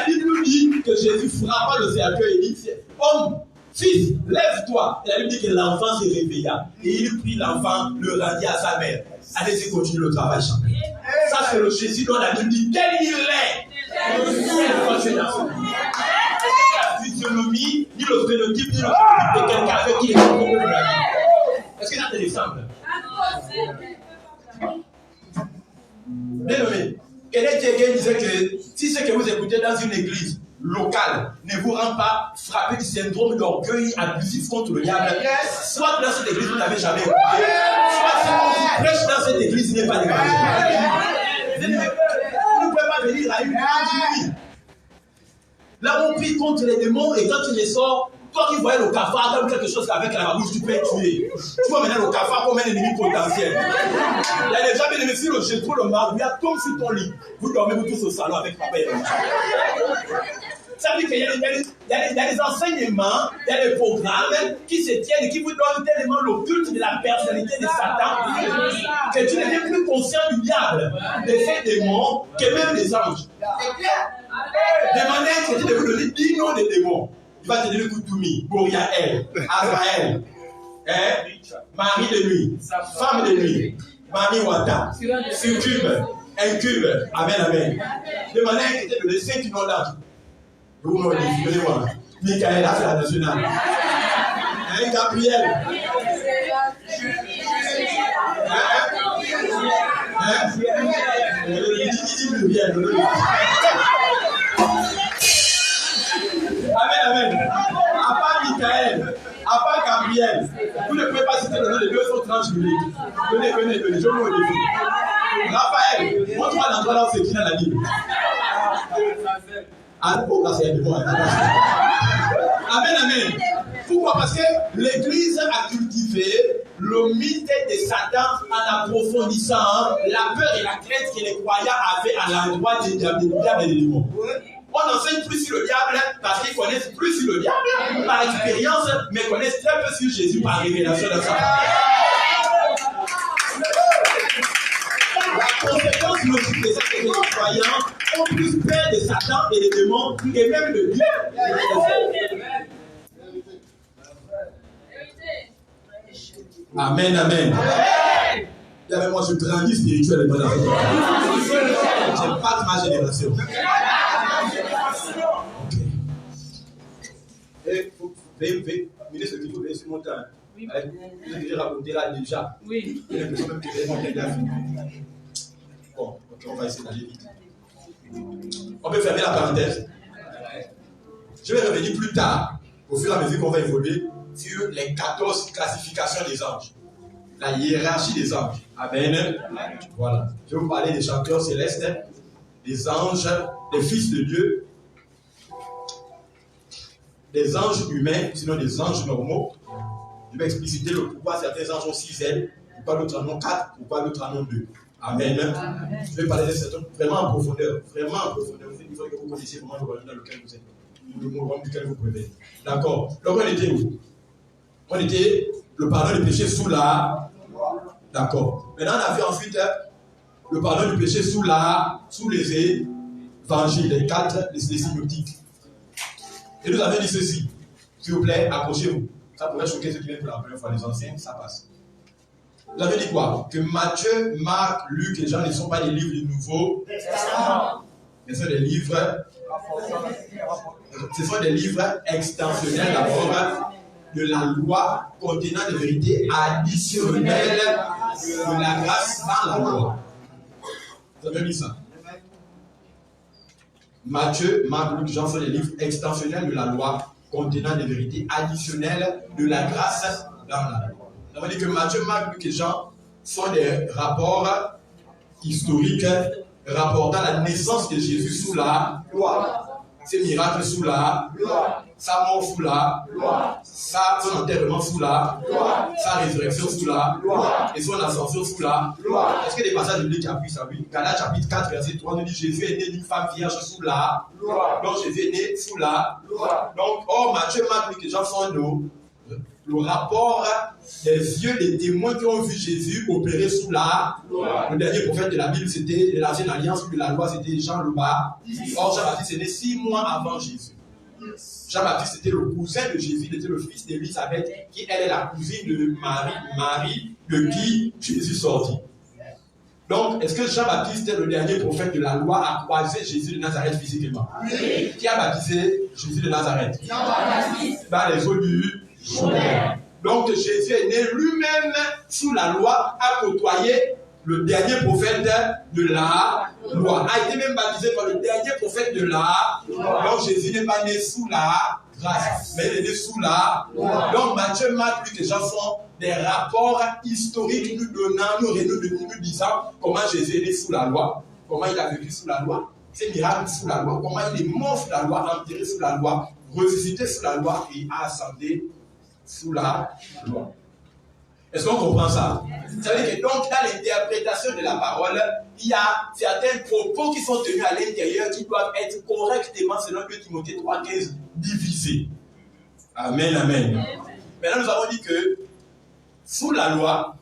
Bible nous dit que Jésus frappa le cercueil et dit, homme, fils, lève-toi. Et la Bible dit que l'enfant se réveilla. Et il prit l'enfant, le rendit à sa mère. Allez-y, continue le travail. Ça, c'est le Jésus dont la Bible dit, tel il est. La physionomie, ni le phénotype, ni le phénotype de quelqu'un avec qui il est beaucoup de la vie. Est-ce que ça te ressemble? Bien aimé. Kenneth Hagin disait que si ce que vous écoutez dans une église locale ne vous rend pas frappé du syndrome d'orgueil abusif contre le diable, soit dans cette église vous n'avez jamais écouté, soit ce qu'on prêche dans cette église n'est pas l'évangile. Vous ne pouvez pas venir à une église. Là on prie contre les démons et quand tu les sors, toi qui voyais le cafard comme quelque chose qu'avec la bouche tu peux tuer. Tu vois maintenant le cafard comme un ennemi potentiel. Il y a déjà bien aimé si le jetro le maria tombe sur ton lit. Vous dormez vous tous au salon avec papa et maman. Ça veut dire qu'il y a des enseignements, il y a des programmes qui se tiennent et qui vous donnent tellement le culte de la personnalité de Satan que tu n'es plus conscient du diable, de ces démons, que même les anges. Demandez à un chrétien de vous donner 10 noms de démons. Il va te donner Koutoumi, Goriaël, Azraël, Marie de nuit, femme de nuit, Mami Wata, Succube, Incube, Amen, Amen. Demandez à un chrétien de donner 5 noms d'âge. Vous me dites, donnez-moi. Michael, c'est la nationale. Gabriel. Amen, amen. À part Michael, à part Gabriel, vous ne pouvez pas citer le nom de 230 minutes. Venez, je vous le dis. Raphaël, montre-moi l'endroit là où c'est écrit dans la Bible. Amen, amen. Pourquoi? Parce que l'Église a cultivé le mythe de Satan en approfondissant la peur et la crainte que les croyants avaient à l'endroit des diables et des démons. On enseigne plus sur le diable parce qu'ils connaissent plus sur le diable par expérience, mais connaissent très peu sur Jésus par révélation de sa part. La conséquence logique de ça, c'est que les croyants ont plus peur de Satan et des démons et même de Dieu. Amen, amen. Amen. Moi, je grandis spirituellement. J'aime pas ma génération. Et vous venez ce que vous voulez sur mon temps. Je raconterai déjà. Oui. Bon, on va essayer d'aller vite. On peut fermer la parenthèse. Je vais revenir plus tard, au fur et à mesure qu'on va évoluer, sur les 14 classifications des anges. La hiérarchie des anges. Amen. Voilà. Je vais vous parler des chanteurs célestes, des anges, des fils de Dieu, des anges humains, sinon des anges normaux. Je vais expliciter le pourquoi certains anges ont 6 ailes, pourquoi d'autres en ont 4, pourquoi d'autres en ont 2. Amen. Je vais parler de certains vraiment en profondeur. Vraiment en profondeur. Il faut que vous connaissiez vraiment le royaume dans lequel vous êtes. Le royaume duquel vous pouvez. D'accord. Donc on était où? On était le pardon du péché sous la. D'accord. Maintenant on a vu ensuite le pardon du péché sous les évangiles, les 4, les synoptiques. Et nous avons dit ceci. S'il vous plaît, accrochez-vous. Ça pourrait choquer ceux qui viennent pour la première fois, les anciens, ça passe. Vous avez dit quoi? Que Matthieu, Marc, Luc et Jean ne sont pas des livres du Nouveau Testament. Mais ce sont des livres. Ce sont des livres extensionnels d'abord de la loi contenant des vérités additionnelles de la grâce dans la loi. Vous avez dit ça? Matthieu, Marc, Luc, Jean sont des livres extensionnels de la loi contenant des vérités additionnelles de la grâce dans la loi. On va dire que Matthieu, Marc, Luc et Jean sont des rapports historiques rapportant la naissance de Jésus sous la loi. Ses miracles sous la loi, sa mort sous la loi, son enterrement sous la loi, sa résurrection sous la loi et son ascension sous la loi. Est-ce que des passages bibliques appuient ça? Oui. Galates chapitre 4, verset 3 nous dit Jésus est né d'une femme vierge sous la loi. Donc Jésus est né sous la loi. Donc, Matthieu, Marc, Luc et Jean sont le rapport des yeux des témoins qui ont vu Jésus opérer sous la loi. Le dernier prophète de la Bible, c'était de l'Ancienne Alliance, de la loi, c'était Jean le Baptiste. Or, Jean-Baptiste est né 6 mois avant Jésus. Jean-Baptiste était le cousin de Jésus, il était le fils d'Élisabeth, qui elle est la cousine de Marie, de qui Jésus sortit. Donc, est-ce que Jean-Baptiste est le dernier prophète de la loi à croiser Jésus de Nazareth physiquement? Oui. Qui a baptisé Jésus de Nazareth? Jean-Baptiste. Dans les eaux du Jourdain. Donc, Jésus est né lui-même sous la loi, a côtoyé le dernier prophète de la loi. A été même baptisé par le dernier prophète de la loi. Donc, Jésus n'est pas né sous la grâce, mais il est né sous la loi. Donc, Matthieu, Marc, Luc et Jean sont des rapports historiques nous disant comment Jésus est né sous la loi, comment il a vécu sous la loi, ses miracles sous la loi, comment il est mort sous la loi, enterré sous la loi, ressuscité sous la loi et ascendé sous la loi. Est-ce qu'on comprend ça? Ça veut dire que donc dans l'interprétation de la parole, il y a certains propos qui sont tenus à l'intérieur qui doivent être correctement, selon 2 Timothée 3,15, divisés. Amen, amen. Maintenant, nous avons dit que sous la loi,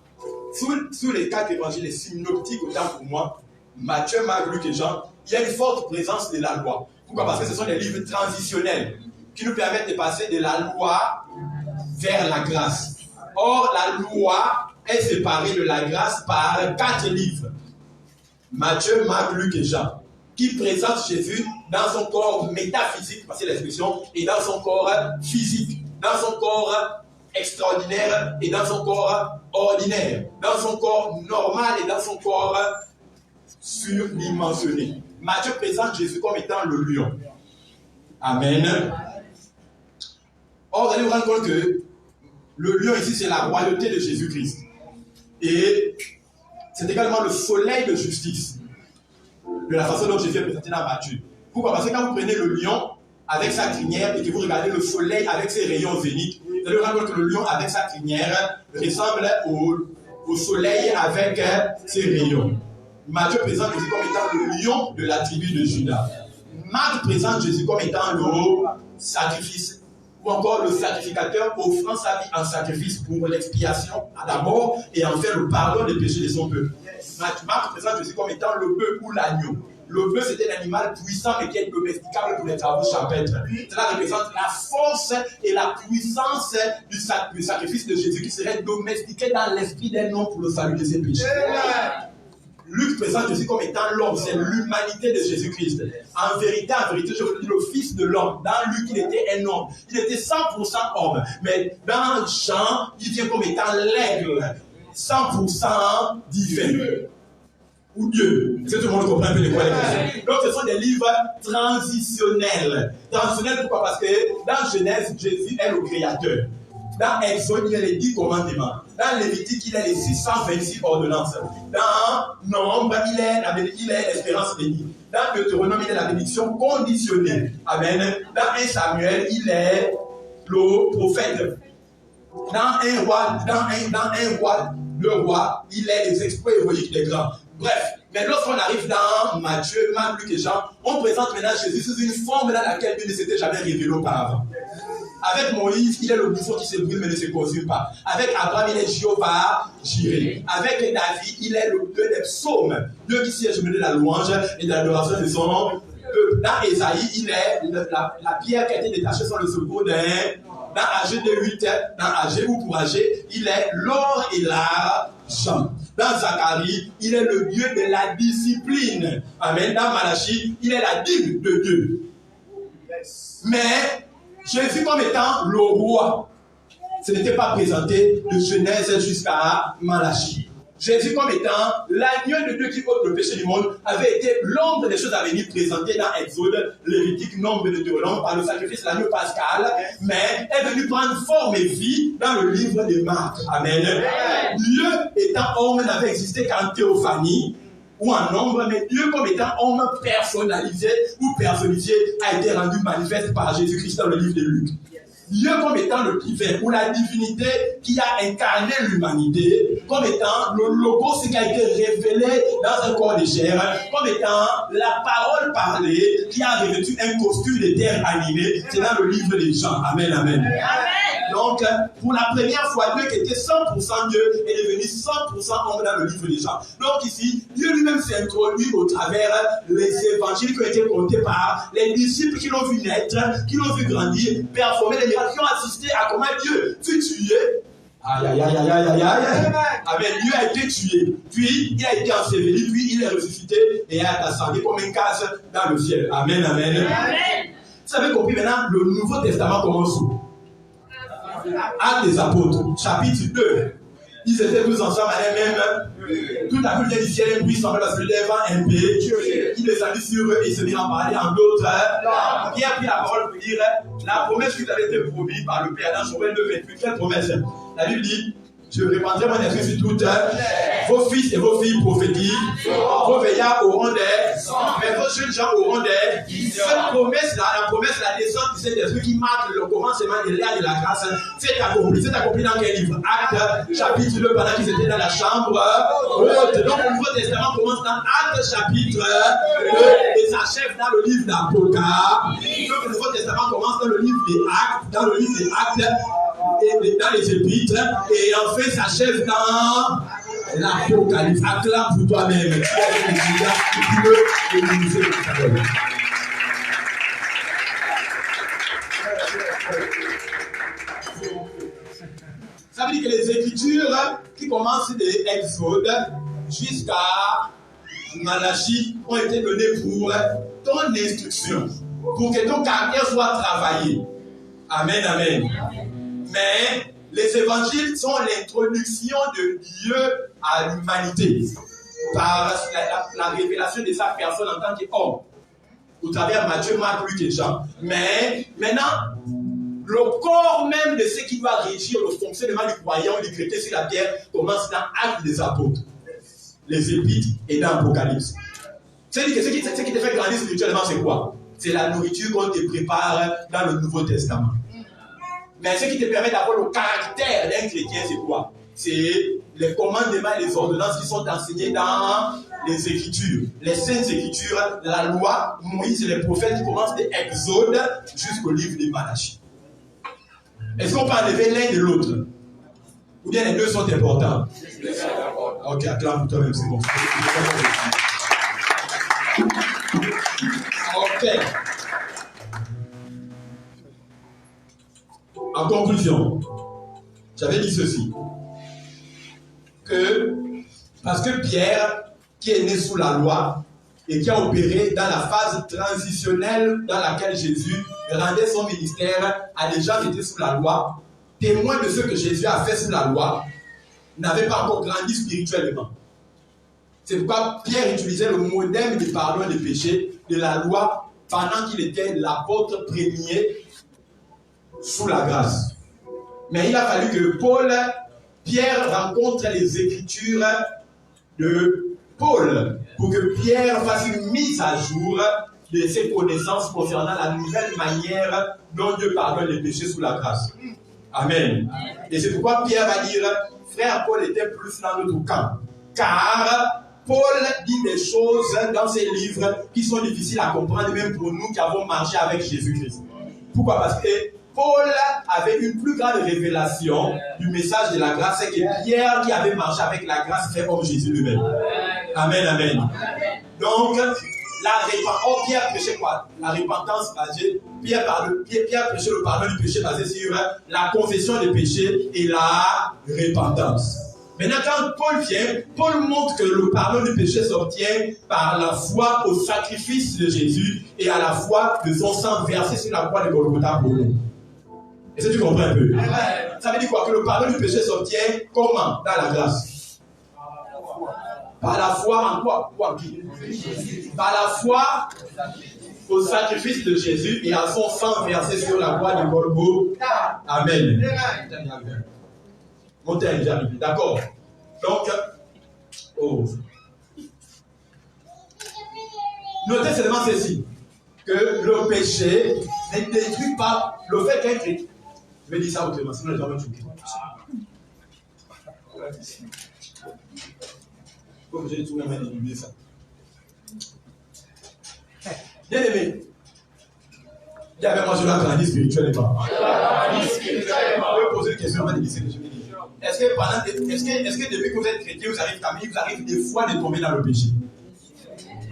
sous les 4 évangiles, les synoptiques, autant pour moi, Matthieu, Marc, Luc et Jean, il y a une forte présence de la loi. Pourquoi? Parce que ce sont des livres transitionnels qui nous permettent de passer de la loi vers la grâce. Or, la loi est séparée de la grâce par 4 livres. Matthieu, Marc, Luc et Jean, qui présentent Jésus dans son corps métaphysique, c'est l'expression, et dans son corps physique, dans son corps extraordinaire et dans son corps ordinaire, dans son corps normal et dans son corps surdimensionné. Matthieu présente Jésus comme étant le lion. Amen. Or, vous allez vous rendre compte que le lion ici, c'est la royauté de Jésus-Christ. Et c'est également le soleil de justice. De la façon dont Jésus est présenté dans Matthieu. Pourquoi? Parce que quand vous prenez le lion avec sa crinière et que vous regardez le soleil avec ses rayons zéniths, vous allez vous rendre compte que le lion avec sa crinière ressemble au soleil avec ses rayons. Matthieu présente Jésus comme étant le lion de la tribu de Juda. Marc présente Jésus comme étant le sacrifice, ou encore le sacrificateur offrant sa vie en sacrifice pour l'expiation à la mort et en faire le pardon des péchés de son peuple. Marc présente Jésus comme étant le bœuf ou l'agneau. Le bœuf, c'était un animal puissant mais qui est domesticable pour les travaux champêtres. Cela représente la force et la puissance du sacrifice de Jésus qui serait domestiqué dans l'esprit d'un homme pour le salut de ses péchés. Luc présente Jésus comme étant l'homme, c'est l'humanité de Jésus-Christ. En vérité, je vous dis, le Fils de l'homme. Dans Luc, il était un homme. Il était 100% homme. Mais dans Jean, il vient comme étant l'aigle, 100% divin. Ou Dieu. Est-ce que tout le monde comprend un peu de quoi il est? Donc, ce sont des livres transitionnels. Transitionnels, pourquoi? Parce que dans Genèse, Jésus est le créateur. Dans Exode, il y a les 10 commandements. Dans Lévitique, il y a les 626 ordonnances. Dans Nombre, il est l'espérance bénie. Dans Deutéronome, il est la bénédiction conditionnée. Amen. Dans 1 Samuel, il est le prophète. Dans un roi, le roi, il est les exploits héroïques des grands. Bref, mais lorsqu'on arrive dans Matthieu, Marc, Luc et Jean, on présente maintenant Jésus sous une forme dans laquelle Dieu ne s'était jamais révélé auparavant. Avec Moïse, il est le buisson qui se brûle mais ne se consume pas. Avec Abraham, il est Jéhovah Jireh. Avec David, il est le Dieu des psaumes. Dieu qui siège au milieu de la louange et de l'adoration de son peuple. Dans Ésaïe, il est la pierre qui a été détachée sur le secours d'un Dans AG 2:8, dans AG ou pour AG, il est l'or et l'argent. Dans Zacharie, il est le Dieu de la discipline. Amen. Dans Malachie, il est la dîme de Dieu. Mais Jésus comme étant le roi, ce n'était pas présenté de Genèse jusqu'à Malachie. Jésus comme étant l'agneau de Dieu qui ôte le péché du monde avait été l'ombre des choses à venir présentées dans Exode, Lévitique, Nombre de Deutéronome par le sacrifice de l'agneau pascal, mais est venu prendre forme et vie dans le livre de Marc. Amen. Dieu étant homme n'avait existé qu'en théophanie ou en nombre, mais Dieu comme étant homme personnalisé ou personnifié a été rendu manifeste par Jésus-Christ dans le livre de Luc. Dieu comme étant le divin ou la divinité qui a incarné l'humanité, comme étant le logos qui a été révélé dans un corps de chair, comme étant la parole parlée qui a revêtu un costume de terre animée, c'est dans le livre des Jean. Amen, amen. Amen. Donc, pour la première fois, Dieu qui était 100% Dieu est devenu 100% homme dans le livre des Jean. Donc ici, Dieu lui-même s'est introduit au travers les évangiles qui ont été comptés par les disciples qui l'ont vu naître, qui l'ont vu grandir, performer les miracles, qui ont assisté à comment Dieu fut tué. Aïe, aïe, aïe, aïe, aïe, aïe, aïe. Amen. Dieu a été tué, puis il a été enseveli, puis il est ressuscité et a ascendu comme une case dans le ciel. Amen, amen. Amen. Vous avez compris maintenant, le Nouveau Testament commence où? Actes des apôtres, chapitre 2. Ils étaient tous ensemble à même. Tout à coup, il y a du ciel un bruit semblable à celui d'un vent impé. Il descendit sur eux et se mit à parler en d'autres. Pierre a pris la parole pour dire la promesse qui avait été promise par le Père dans Joël 2:28. Quelle promesse? La Bible dit je répandrai mon esprit sur toutes. Vos fils et vos filles prophétisent. Vos veillards auront des. Mais vos jeunes gens auront des. Cette promesse-là, la promesse, la descente de cet esprit qui marque le commencement de l'ère de la grâce, c'est accompli. C'est accompli dans quel livre? Actes, chapitre 2, pendant qu'ils étaient dans la chambre haute. Donc le Nouveau Testament commence dans Actes, chapitre 2, et s'achève dans le livre d'Apocalypse. Donc le Nouveau Testament commence dans le livre des Actes, dans le livre des Actes. Et dans les épîtres, et en fait s'achève dans l'Apocalypse. Acclame pour toi-même. Tu es le Messie, tu peux utiliser ta parole. Ça veut dire que les Écritures qui commencent de Exode jusqu'à Malachie ont été données pour ton instruction, pour que ton caractère soit travaillé. Amen, amen. Mais les évangiles sont l'introduction de Dieu à l'humanité par la révélation de sa personne en tant qu'homme, au travers Matthieu, Marc, Luc et Jean. Mais maintenant, le corps même de ce qui doit régir le fonctionnement du croyant, du chrétien sur la terre, commence dans Actes des apôtres, les épîtres et dans l'Apocalypse. C'est-à-dire que ce qui te fait grandir spirituellement, c'est quoi? C'est la nourriture qu'on te prépare dans le Nouveau Testament. Mais ce qui te permet d'avoir le caractère d'un chrétien, c'est quoi? C'est les commandements et les ordonnances qui sont enseignés dans les Écritures. Les Saintes Écritures, la loi, Moïse et les prophètes qui commencent de Exode jusqu'au livre de Malachie. Est-ce qu'on peut enlever l'un de l'autre? Ou bien les deux sont importants? Ok, acclame pour toi-même, c'est bon. Ok. En conclusion, j'avais dit ceci, que parce que Pierre, qui est né sous la loi et qui a opéré dans la phase transitionnelle dans laquelle Jésus rendait son ministère à des gens qui étaient sous la loi, témoins de ce que Jésus a fait sous la loi, n'avait pas encore grandi spirituellement. C'est pourquoi Pierre utilisait le modèle du pardon des péchés de la loi pendant qu'il était l'apôtre premier sous la grâce. Mais il a fallu que Pierre rencontre les Écritures de Paul pour que Pierre fasse une mise à jour de ses connaissances concernant la nouvelle manière dont Dieu pardonne les péchés sous la grâce. Amen. Et c'est pourquoi Pierre va dire, frère Paul était plus dans notre camp. Car Paul dit des choses dans ses livres qui sont difficiles à comprendre même pour nous qui avons marché avec Jésus-Christ. Pourquoi? Parce que Paul avait une plus grande révélation du message de la grâce que Pierre qui avait marché avec la grâce fait homme Jésus lui-même. Amen, amen. Donc, la repentance. Oh, Pierre prêchait quoi? La repentance basée. Pierre prêchait le pardon du péché basé sur la confession des péchés et la repentance. Maintenant, quand Paul vient, Paul montre que le pardon du péché s'obtient par la foi au sacrifice de Jésus et à la foi de son sang versé sur la croix de Golgotha pour nous. Est-ce que tu comprends un peu? Ça veut dire quoi? Que le pardon du péché s'obtient comment? Dans la grâce. Par la foi en quoi? Par la foi au sacrifice de Jésus et à son sang versé sur la croix de Golgotha. Amen. Montaigne, j'arrive. D'accord. Donc, notez seulement ceci, que le péché ne détruit pas le fait qu'un chrétien. Je vais dire ça autrement, sinon les gens vont choquer. Comme j'ai tout le monde oublié ça. Bien aimé. Il y avait moi, je l'ai grandi spirituellement. Je vais poser une question avant de dire ce que je vais dire. Est-ce que depuis que vous êtes chrétien, vous arrive des fois de tomber dans le péché?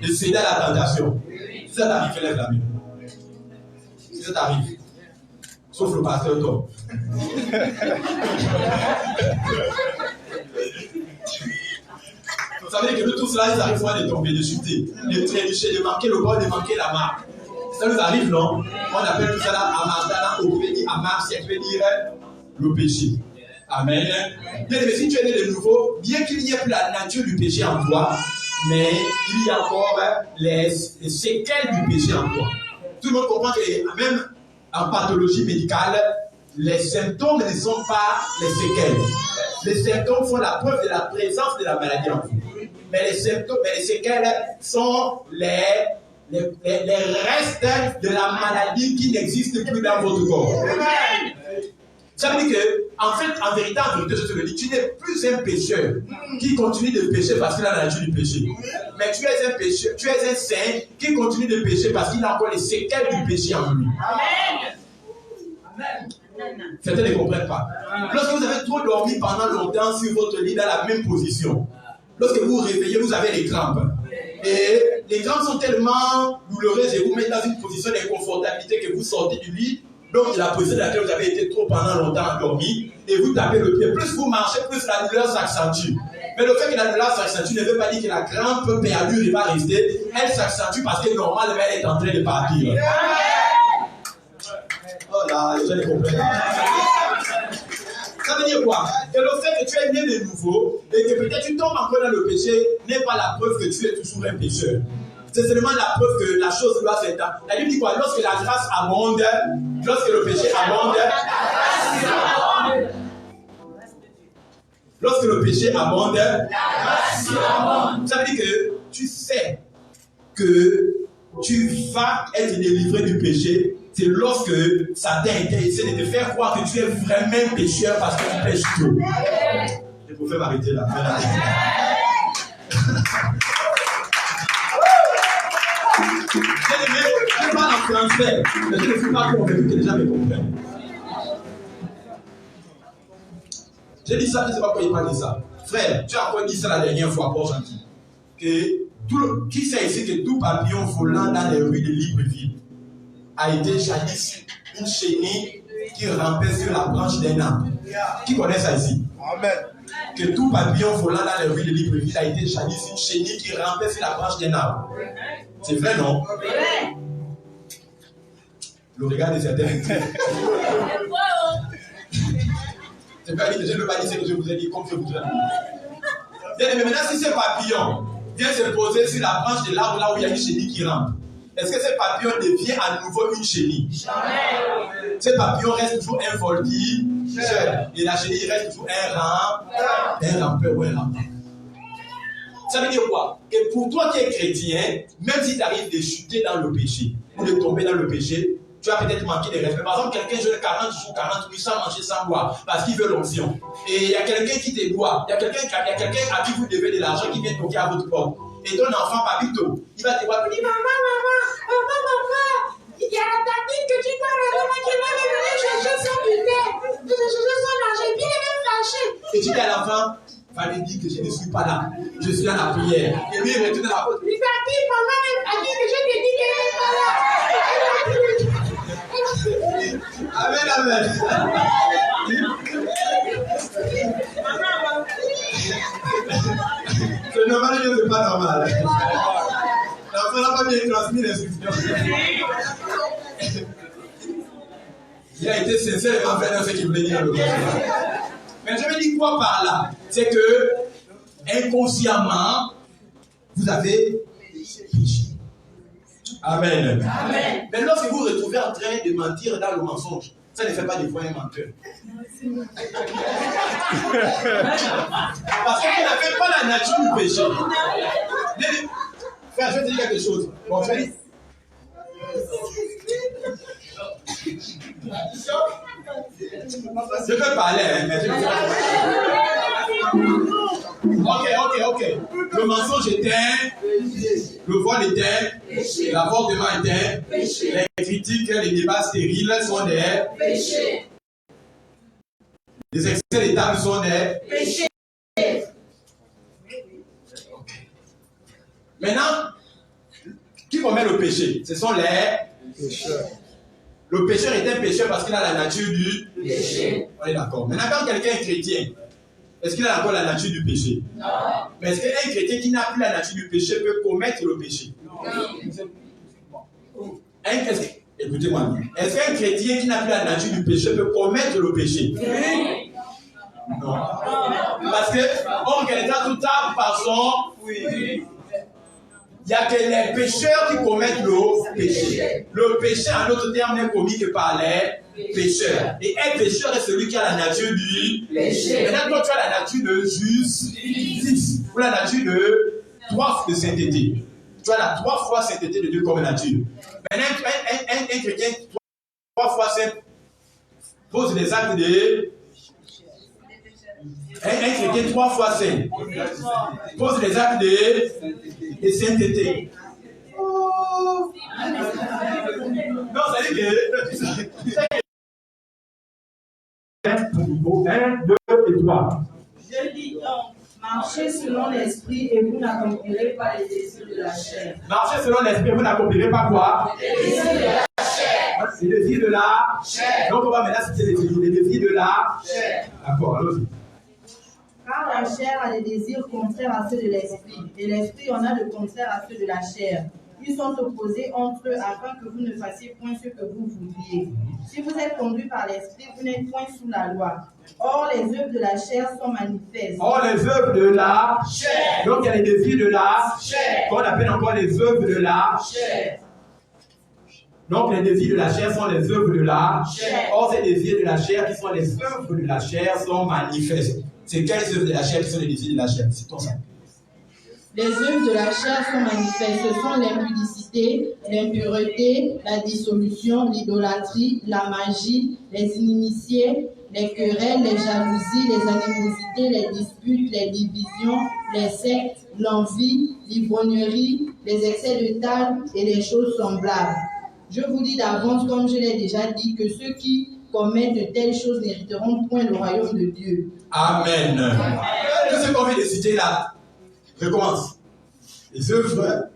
De céder à la tentation? Si ça t'arrive, lève la main. Si ça t'arrive, sauf le pasteur Tom. Vous savez que nous tous là, ils arrivent fois de tomber, de chuter, de trébucher, de manquer le bord, de manquer la marque. Ça nous arrive, non? On appelle tout ça là, Amartana, Opédi, Amar, si tu veux dire le péché. Amen. Bien aimé, si tu es né de nouveau, bien qu'il n'y ait plus la nature du péché en toi, mais il y a encore les séquelles du péché en toi. Tout le monde comprend que même en pathologie médicale, les symptômes ne sont pas les séquelles. Les symptômes font la preuve de la présence de la maladie en vous. Mais les symptômes, les séquelles sont les restes de la maladie qui n'existe plus dans votre corps. Ça veut dire que, en vérité, je te le dis, tu n'es plus un pécheur qui continue de pécher parce qu'il a la nature du péché. Mais tu es un pécheur, tu es un saint qui continue de pécher parce qu'il a encore les séquelles du péché en lui. Amen. Certains ne comprennent pas. Lorsque vous avez trop dormi pendant longtemps sur votre lit dans la même position, lorsque vous vous réveillez, vous avez les crampes. Et les crampes sont tellement douloureuses et vous mettent dans une position d'inconfortabilité que vous sortez du lit. Donc, la position dans laquelle vous avez été trop pendant longtemps endormi, et vous tapez le pied. Plus vous marchez, plus la douleur s'accentue. Mais le fait que la douleur s'accentue ne veut pas dire que la crampe perdure et va rester. Elle s'accentue parce que normalement, elle est en train de partir. Oh là, les gens ne comprennent pas. Ça veut dire quoi? Que le fait que tu es né de nouveau et que peut-être tu tombes encore dans le péché n'est pas la preuve que tu es toujours un pécheur. C'est seulement la preuve que la chose doit s'éteindre. La Bible dit quoi? Lorsque la grâce abonde, lorsque le péché abonde, lorsque le péché abonde, ça veut dire que tu sais que tu vas être délivré du péché. C'est lorsque Satan essaie de te faire croire que tu es vraiment un pécheur parce que tu pêches trop. Je peux m'arrêter là. Je parle en français, mais je ne suis pas convaincu que les gens me comprennent. J'ai dit ça, je ne sais pas pourquoi il m'a dit ça. Frère, tu as encore dit ça la dernière fois, pour gentil. Qui sait ici que tout papillon volant dans les rues de Libreville a été jadis une chenille qui rampait sur la branche d'un arbre? Qui connaît ça ici? Amen. Que tout papillon volant dans les rues de Libreville a été jadis une chenille qui rampait sur la branche d'un arbre. C'est vrai, non? Le regard de certains. Je ne veux pas dire ce que je vous ai dit comme je vous ai dit. Mais maintenant, si ce papillon vient se poser sur la branche de l'arbre là où il y a une chenille qui rampe, est-ce que ce papillon devient à nouveau une chenille? Jamais. Ce papillon reste toujours un voltigeur et la chenille reste toujours un rampeur ou un rampeur. Ça veut dire quoi? Que pour toi qui es chrétien, même si tu arrives de chuter dans le péché ou de tomber dans le péché, tu vas peut-être manquer de respect. Par exemple, quelqu'un jeûne 40 jours, 40 nuits sans manger, sans boire, parce qu'il veut l'onction. Et il y a quelqu'un qui te doit, il y a quelqu'un à qui vous devez de l'argent qui vient toquer à votre porte. Et ton enfant, papito, il va te voir, il dit maman, il y a la tante que tu dois qui va venir chercher son butin, chercher son argent, puis il est fâché. Et tu dis à l'enfant, va lui dire que je ne suis pas là, je suis dans la prière. Et lui, il retourne à la porte. Il dit, maman, a dit que Amen. C'est normal, mais c'est pas normal. L'enfant n'a pas bien transmis l'instruction. Il a été sincère et fait dans ce qu'il voulait dire. Mais je veux dire quoi par là? C'est que, inconsciemment, vous avez péché. Amen. Amen. Mais lorsque vous vous retrouvez en train de mentir dans le mensonge, ça ne fait pas de vous un menteur. Parce que vous n'avez pas la nature du péché. Frère, je vais te dire quelque chose. Bon, je vais dire. Je peux parler, hein, mais je vais Ok. Le mensonge était, le vol était, l'avortement était, les critiques, les débats stériles sont des péchés. Les excès de table sont des péchés. Maintenant, qui commet le péché? Ce sont les pécheurs. Le pécheur est un pécheur parce qu'il a la nature du péché. On est d'accord. Maintenant, quand quelqu'un est chrétien, est-ce qu'il a encore la nature du péché? Non. Mais est-ce qu'un chrétien qui n'a plus la nature du péché peut commettre le péché? Non. Écoutez-moi. Est-ce qu'un chrétien qui n'a plus la nature du péché peut commettre le péché? Non. Parce que, on quelqu'un tout à par son... Oui. Il n'y a que les pécheurs qui commettent le péché. Le péché, en d'autres termes, n'est commis que par les pécheurs. Et un pécheur est celui qui a la nature du péché. Maintenant, toi, tu as la nature de justice. Ou la nature de sainteté. Tu as la 3 fois sainteté de Dieu comme nature. Maintenant, un chrétien 3 fois saint pose des actes de... Un chrétien 3 fois saint pose des actes de sainteté. Oh. Non, ça dit que... 1, 2 et 3. Je dis donc, marchez selon l'esprit et vous n'accomplirez pas les désirs de la chair. Marchez selon l'esprit et vous n'accomplirez pas quoi? Les désirs de la chair. Les désirs de la chair. Donc on va maintenant citer les désirs de la chair. D'accord, allons-y. Car la chair a des désirs contraires à ceux de l'esprit, et l'esprit en a de contraires à ceux de la chair. Ils sont opposés entre eux afin que vous ne fassiez point ce que vous voudriez. Si vous êtes conduit par l'esprit, vous n'êtes point sous la loi. Or, les œuvres de la chair sont manifestes. Or, les œuvres de la chair. Donc, il y a les désirs de la chair, qu'on appelle encore les œuvres de la chair. Donc, les désirs de la chair sont les œuvres de la chair. Or, ces désirs de la chair qui sont les œuvres de la chair sont manifestes. C'est quelles œuvres de la chair qui sont les désirs de la chair? C'est ton ça. Les œuvres de la chair sont manifestes. Ce sont l'impudicité, l'impureté, la dissolution, l'idolâtrie, la magie, les inimitiés, les querelles, les jalousies, les animosités, les disputes, les divisions, les sectes, l'envie, l'ivrognerie, les excès de table et les choses semblables. Je vous dis d'avance, comme je l'ai déjà dit, que ceux qui commettent de telles choses n'hériteront point le royaume de Dieu. Amen. Tout ce qu'on vient de citer là, je commence. Les œuvres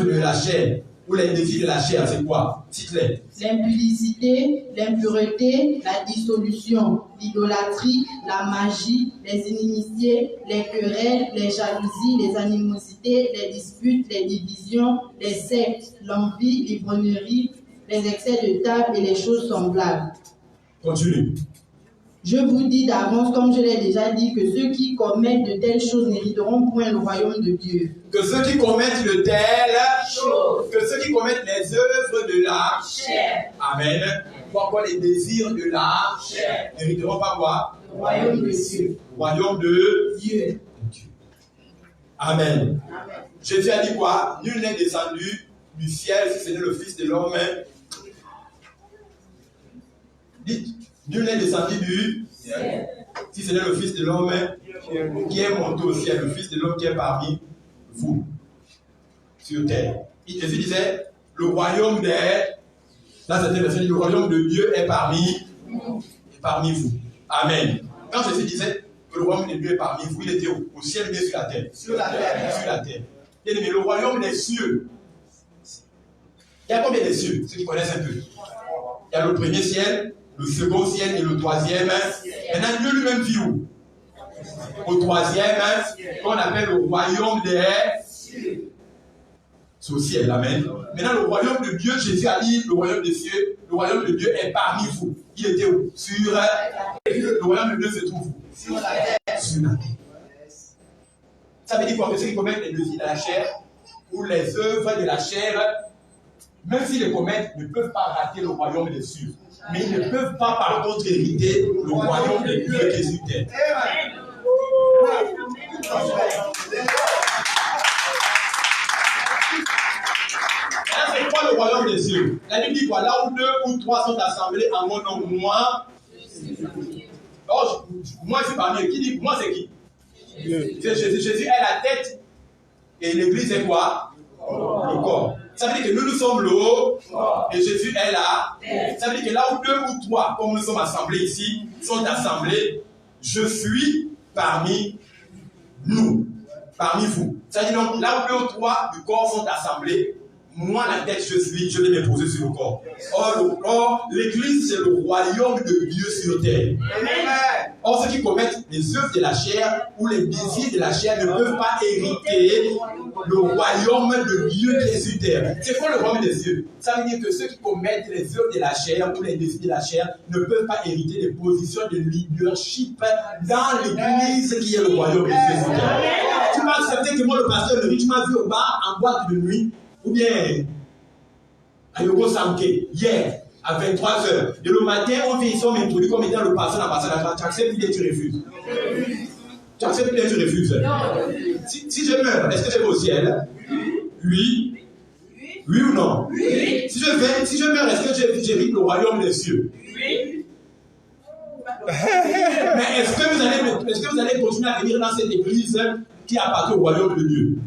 de la chair, ou les désirs de la chair, c'est quoi? Cite-les. L'impudicité, l'impureté, la dissolution, l'idolâtrie, la magie, les inimitiés, les querelles, les jalousies, les animosités, les disputes, les divisions, les sectes, l'envie, l'ivrognerie, les excès de table et les choses semblables. Continue. Je vous dis d'avance, comme je l'ai déjà dit, que ceux qui commettent de telles choses n'hériteront point le royaume de Dieu. Que ceux qui commettent de telles choses, que ceux qui commettent les œuvres de la chair, amen, ou encore les désirs de la chair, n'hériteront pas quoi? Le royaume de Dieu. Le royaume de Dieu. Amen. Amen. Jésus a dit quoi? Nul n'est descendu du ciel si ce n'est le Fils de l'homme. Dites. Nul n'est descendu du ciel. Si ce n'est le Fils de l'homme qui est monté au ciel, le Fils de l'homme qui est parmi vous, sur terre. Et Jésus disait, le royaume des... Là, c'était le royaume de Dieu est parmi vous. Amen. Quand Jésus disait que le royaume de Dieu est parmi vous, il était au ciel, mais sur la terre. Sur la terre. Sur la terre. Et mais le royaume des cieux. Il y a combien de cieux? Ceux qui connaissent un peu. Il y a le premier ciel, le second ciel et le troisième. Maintenant, Dieu lui-même vit où? Au troisième, qu'on appelle le royaume des cieux. C'est au ciel, amen. Maintenant, le royaume de Dieu, Jésus a dit, le royaume des cieux, le royaume de Dieu est parmi vous. Il était où? Sur le royaume de Dieu se trouve où? Sur la terre. Sur la terre. Ça veut dire quoi? Que ceux qui commettent les désirs de la chair ou les œuvres de la chair, même s'ils les commettent, ne peuvent pas rater le royaume des cieux. Mais ils ne peuvent pas, par contre, hériter le royaume de Dieu qui est sur terre. C'est quoi le royaume des cieux? La Bible dit quoi? Là où 2 ou 3 sont assemblés en mon nom, moi. Oh, moi, c'est parmi eux. Qui dit moi, c'est qui? Jésus est la tête. Et l'église est quoi? Le corps. Ça veut dire que nous sommes le haut. Et Jésus est là. Ça veut dire que là où 2 ou 3, comme nous sommes assemblés ici, sont assemblés, je suis parmi nous. Parmi vous. Ça veut dire donc, là où 2 ou 3 du corps sont assemblés, moi, la tête, je vais me poser sur le corps. Or, l'église, c'est le royaume de Dieu sur terre. Amen. Or, ceux qui commettent les œuvres de la chair ou les désirs de la chair ne peuvent pas hériter le royaume de Dieu qui est sur terre. C'est quoi le royaume des cieux? Ça veut dire que ceux qui commettent les œuvres de la chair ou les désirs de la chair ne peuvent pas hériter des positions de leadership dans l'église qui est le royaume des cieux sur terre. Tu m'as accepté que moi, le pasteur, tu m'as vu au bar en boîte de nuit. Ou bien, à Yogo Samke, hier, à 23h. Et le matin, on vient ici, on m'introduit comme étant le pasteur d'ambassadeur. Tu acceptes l'idée, tu refuses. Tu acceptes l'idée, tu refuses. Si je meurs, est-ce que je vais au ciel? Oui. Oui ou non? Oui. Si je meurs, est-ce que j'hérite le royaume des cieux? Oui. Mais est-ce que vous allez continuer à venir dans cette église qui appartient au royaume de Dieu?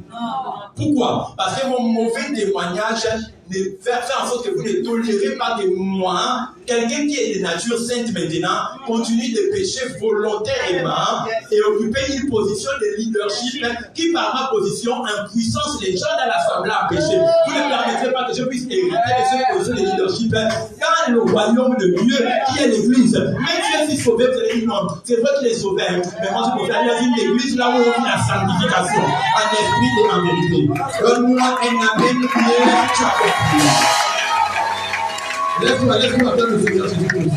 Pourquoi? Parce que mon mauvais témoignage fait en sorte que vous ne tolérez pas que moi, quelqu'un qui est de nature sainte maintenant, continue de pécher volontairement et occuper une position de leadership qui, par ma position, impuissance les gens dans l'assemblée à pécher. Vous ne permettrez pas que je puisse hériter de cette position de leadership dans le royaume de Dieu qui est l'église. Même si je suis sauvé, vous allez dire non, c'est vrai qu'il est sauvé, mais moi je préfère aller dans une église là où on vit la sanctification en esprit et en vérité. Donne-moi un amen qui est chapeau. Laisse-moi faire le Seigneur Jésus-Christ.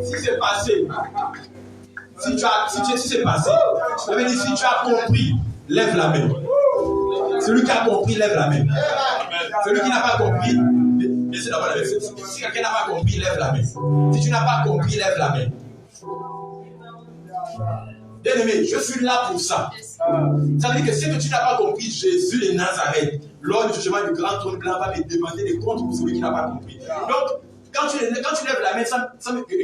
Si c'est passé, si c'est passé, je vais dire si tu as compris, lève la main. Celui qui a compris, lève la main. Celui qui n'a pas compris, laissez d'abord la main. Si quelqu'un n'a pas compris, lève la main. Si tu n'as pas compris, lève la main. Bien-aimé, je suis là pour ça. Ça veut dire que si tu n'as pas compris Jésus de Nazareth, lors du jugement du grand trône blanc va me demander des comptes pour celui qui n'a pas compris. Donc, quand tu lèves la main et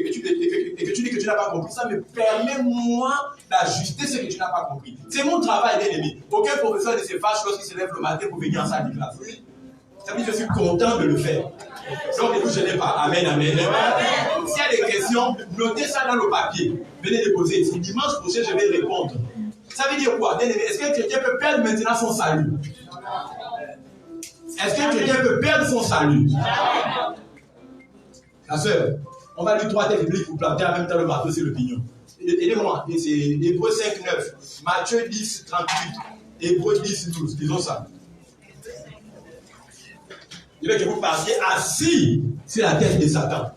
que tu dis que tu n'as pas compris, ça me permet, moi, d'ajuster ce que tu n'as pas compris. C'est mon travail, bien-aimé. Aucun professeur ne se fâche lorsqu'il se lève le matin pour venir en salle de classe. Ça veut dire que je suis content de le faire. Donc, ne vous gênez pas. Amen, amen. S'il y a des questions, notez ça dans le papier. Venez déposer. Si dimanche prochain, je vais répondre. Ça veut dire quoi? Est-ce qu'un chrétien peut perdre maintenant son salut? Est-ce qu'un chrétien peut perdre son salut? La sœur, on va lire 3 textes bibliques pour planter en même temps le marteau sur le pignon. Aidez-moi. C'est Hébreux 5, 9. Matthieu 10, 38. Hébreux 10, 12. Disons ça. Je veux que vous partiez assis sur la tête de Satan.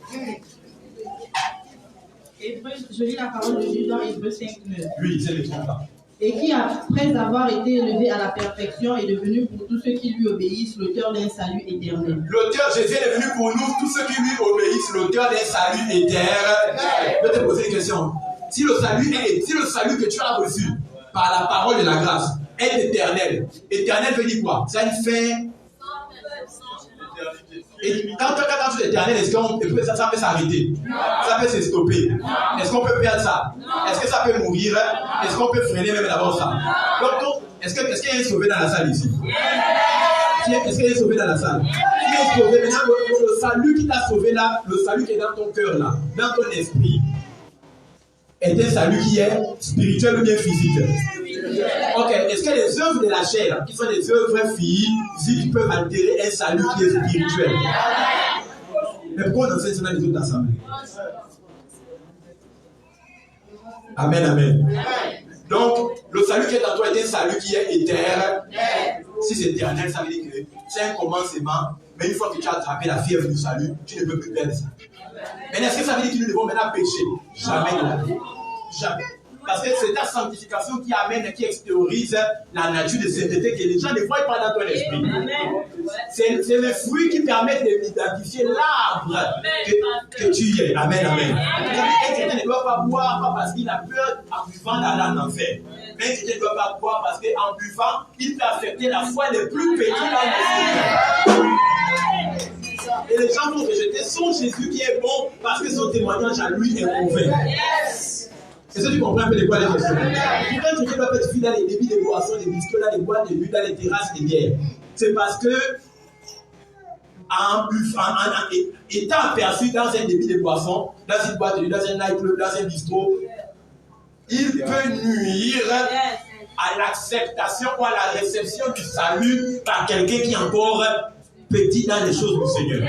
Je lis la parole de Dieu dans Hébreux 5, 9. Oui, c'est le 30 ans. Et qui, après avoir été élevé à la perfection, est devenu pour tous ceux qui lui obéissent l'auteur d'un salut éternel. L'auteur, Jésus est devenu pour nous, tous ceux qui lui obéissent, l'auteur d'un salut éternel. Je vais te poser une question. Si le salut que tu as reçu par la parole de la grâce est éternel, éternel veut dire quoi? Ça une fin. Et quand tu es éternel, est-ce que ça peut s'arrêter? Ça peut se stopper? Est-ce qu'on peut perdre ça? Est-ce que ça peut mourir? Est-ce qu'on peut freiner même d'abord ça? Donc, est-ce qu'il y a un sauvé dans la salle ici? Est-ce qu'il y a un sauvé dans la salle? Qui est sauvé? Maintenant, le salut qui t'a sauvé là, le salut qui est dans ton cœur là, dans ton esprit, est un salut qui est spirituel ou bien physique? Ok, est-ce que les œuvres de la chair, qui sont des œuvres physiques, peuvent altérer un salut qui est spirituel? Mais pourquoi on enseigne ça dans les autres assemblées? Amen, amen. Donc, le salut qui est en toi est un salut qui est éternel. Si c'est éternel, ça veut dire que c'est un commencement, mais une fois que tu as attrapé la fièvre du salut, tu ne peux plus perdre ça. Mais est-ce que ça veut dire que nous devons maintenant pécher? Jamais de la vie. Jamais. Parce que c'est ta sanctification qui amène, qui extériorise la nature de sainteté que les gens ne voient pas dans ton esprit. C'est le fruit qui permet d'identifier l'arbre que tu es. Amen, amen. Un chrétien ne doit pas boire pas parce qu'il a peur en buvant d'aller en enfer. Mais un chrétien ne doit pas boire parce qu'en buvant, il peut affecter la foi les plus petits dans le Seigneur. Et les gens vont rejeter son Jésus qui est bon parce que son témoignage à lui est mauvais. Est-ce que tu comprends un peu de quoi les questions? Pourquoi tu dois être fidèle dans les débits des boissons, des bistrots, dans les boîtes, des buts, dans les terrasses, des bières? C'est parce que, en étant aperçu dans un débit de boissons, dans une boîte de nuit, dans un nightclub, dans un bistrot, il peut nuire à l'acceptation ou à la réception du salut par quelqu'un qui est encore petit dans les choses du Seigneur.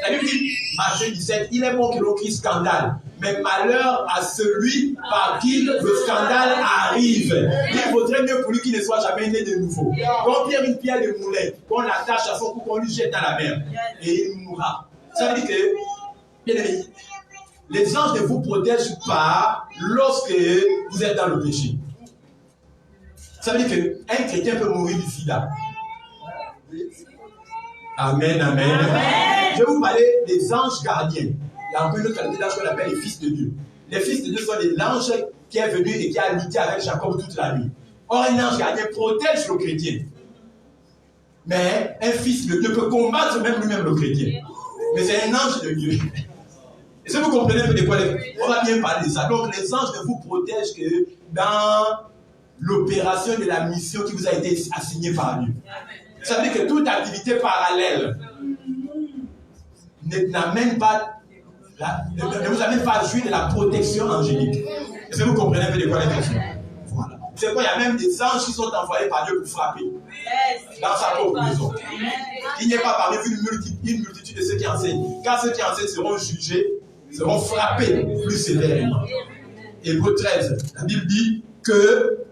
La Bible dit, Matthieu 17, il est bon que l'on crie scandale, mais malheur à celui par qui le scandale arrive. Il vaudrait mieux pour lui qu'il ne soit jamais né de nouveau. Qu'on pierre une pierre de moulin, qu'on l'attache à son cou, qu'on lui jette dans la mer, et il mourra. Ça veut dire que, bien aimé, les anges ne vous protègent pas lorsque vous êtes dans le péché. Ça veut dire qu'un chrétien peut mourir du sida. Amen, amen, amen. Je vais vous parler des anges gardiens. Il y a encore une autre qualité d'ange qu'on appelle les fils de Dieu. Les fils de Dieu sont des anges qui est venu et qui a lutté avec Jacob toute la nuit. Or, un ange gardien protège le chrétien. Mais un fils de Dieu peut combattre même lui-même le chrétien. Mais c'est un ange de Dieu. Est-ce que vous comprenez un peu de quoi on va bien parler de ça. Donc, les anges ne vous protègent que dans l'opération de la mission qui vous a été assignée par Dieu. Ça veut dire que toute activité parallèle n'amène pas, ne vous amène pas à jouir de la protection angélique. Est-ce que vous comprenez un peu de quoi la question? Voilà. C'est pourquoi il y a même des anges qui sont envoyés par Dieu pour frapper dans sa propre maison. Il n'y a pas parmi vous une multitude de ceux qui enseignent. Car ceux qui enseignent seront jugés, seront frappés plus sévèrement. Hébreux 13, la Bible dit que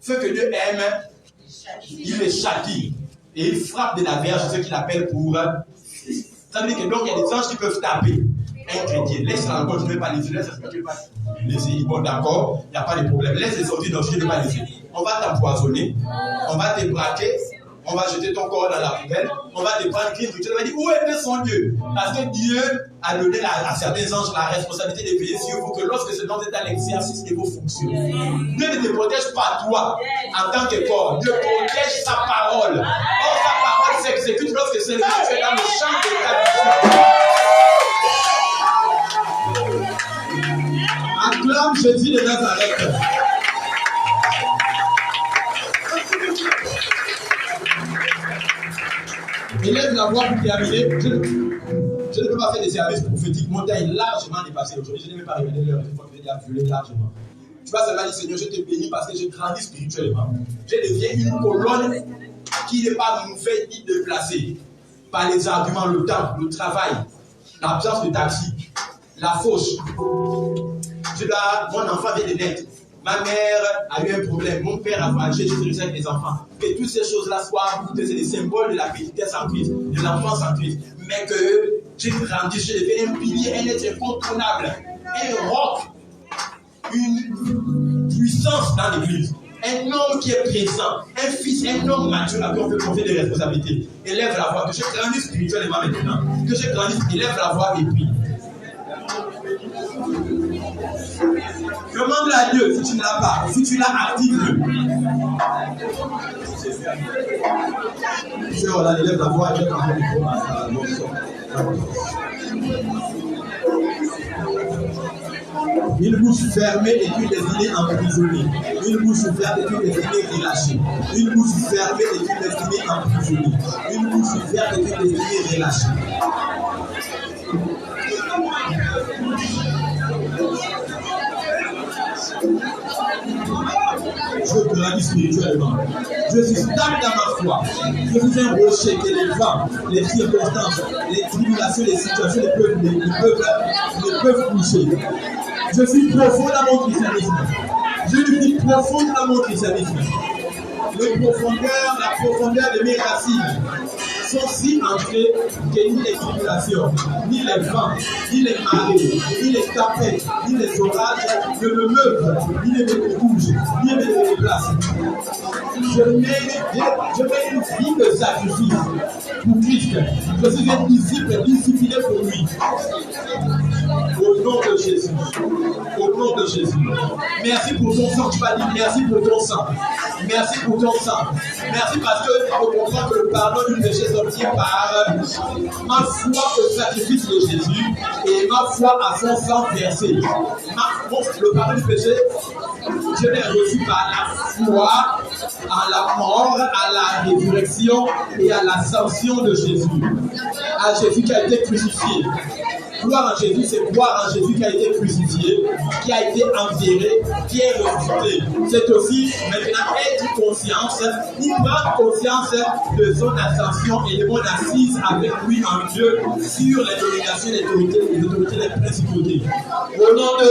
ce que Dieu aime, il les châtie et il frappe de la verge ceux qu'il appelle pour. Ça veut dire que donc il y a des anges qui peuvent taper un chrétien. Laisse-la encore, je ne vais pas laisser. Laisse-la. Bon, d'accord, il n'y a pas de problème. Laisse les sortir, donc je ne vais pas laisser. On va t'empoisonner, on va te braquer, on va jeter ton corps dans la poubelle, on va te prendre Christ. Tu vas dire où était son Dieu? Parce que Dieu a donné à certains anges la responsabilité de veiller sur vous que lorsque ce dont est à l'exercice de vos fonctions. Dieu ne te protège pas toi en tant que corps. Dieu protège sa parole. Or, sa parole s'exécute lorsque c'est le tu es dans le champ de ta mission. Acclame Jésus de Nazareth. Élève la voix pour terminer. Je ne peux pas faire des services prophétiques. Mon temps est largement dépassé aujourd'hui. Je n'ai même pas révélé l'heure. Il faut que je l'ai violé largement. Tu vas seulement dire, Seigneur, je te bénis parce que je grandis spirituellement. Je deviens une colonne qui n'est pas nouvelle ni déplacée par les arguments, le temps, le travail, l'absence de taxi, la fauche. Mon enfant vient de naître. Ma mère a eu un problème. Mon père a mangé, je suis avec les enfants. Que toutes ces choses-là soient, c'est des symboles de la petitesse en Christ, de l'enfance en Christ. Mais que j'ai grandi, je deviens un pilier, un être incontournable, un roc, une puissance dans l'église. Un homme qui est présent, un fils, un homme mature à qui on peut confier des responsabilités. Élève la voix, que je grandisse spirituellement maintenant. Que je grandisse, élève la voix et prie. Demande à Dieu si tu ne l'as pas. Si tu l'as, active-le. Sœur, là, élève la voix et jette encore le micro. Une bouche fermée est une destinée emprisonnée. Une bouche ouverte est une destinée relâchée. Une bouche fermée est une destinée emprisonnée. Une bouche ouverte est une destinée relâchée. je grandis spirituellement. Je suis stable dans ma foi. Je suis un rocher que les vents, les circonstances, les tribulations, les situations ne peuvent toucher. Je suis profond dans mon christianisme. Je suis profond dans mon christianisme. La profondeur de mes racines sont si ancrées que ni les tribulations, ni les vents, ni les marées, ni les tempêtes, ni les orages ne me meuvent, ni ne me bougent, ni ne me déplacent. Je mène une vie de sacrifice pour Christ. Je suis un disciple discipliné pour lui. Au nom de Jésus. Au nom de Jésus. Merci pour ton sang. Tu vas dire merci pour ton sang. Merci pour ton sang. Merci parce que tu comprends que le pardon du péché s'obtient par ma foi au sacrifice de Jésus et ma foi à son sang versé. Le pardon du péché, je l'ai reçu par la foi à la mort, à la résurrection et à l'ascension de Jésus. À Jésus qui a été crucifié. Croire en Jésus, c'est croire en Jésus qui a été crucifié, qui a été enterré, qui est ressuscité. C'est aussi maintenant être conscience, ou prendre conscience de son ascension et de mon assise avec lui en Dieu sur les dominations, les autorités, les principautés. Au nom de,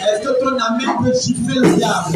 est-ce que ton amen peut chiffrer le diable?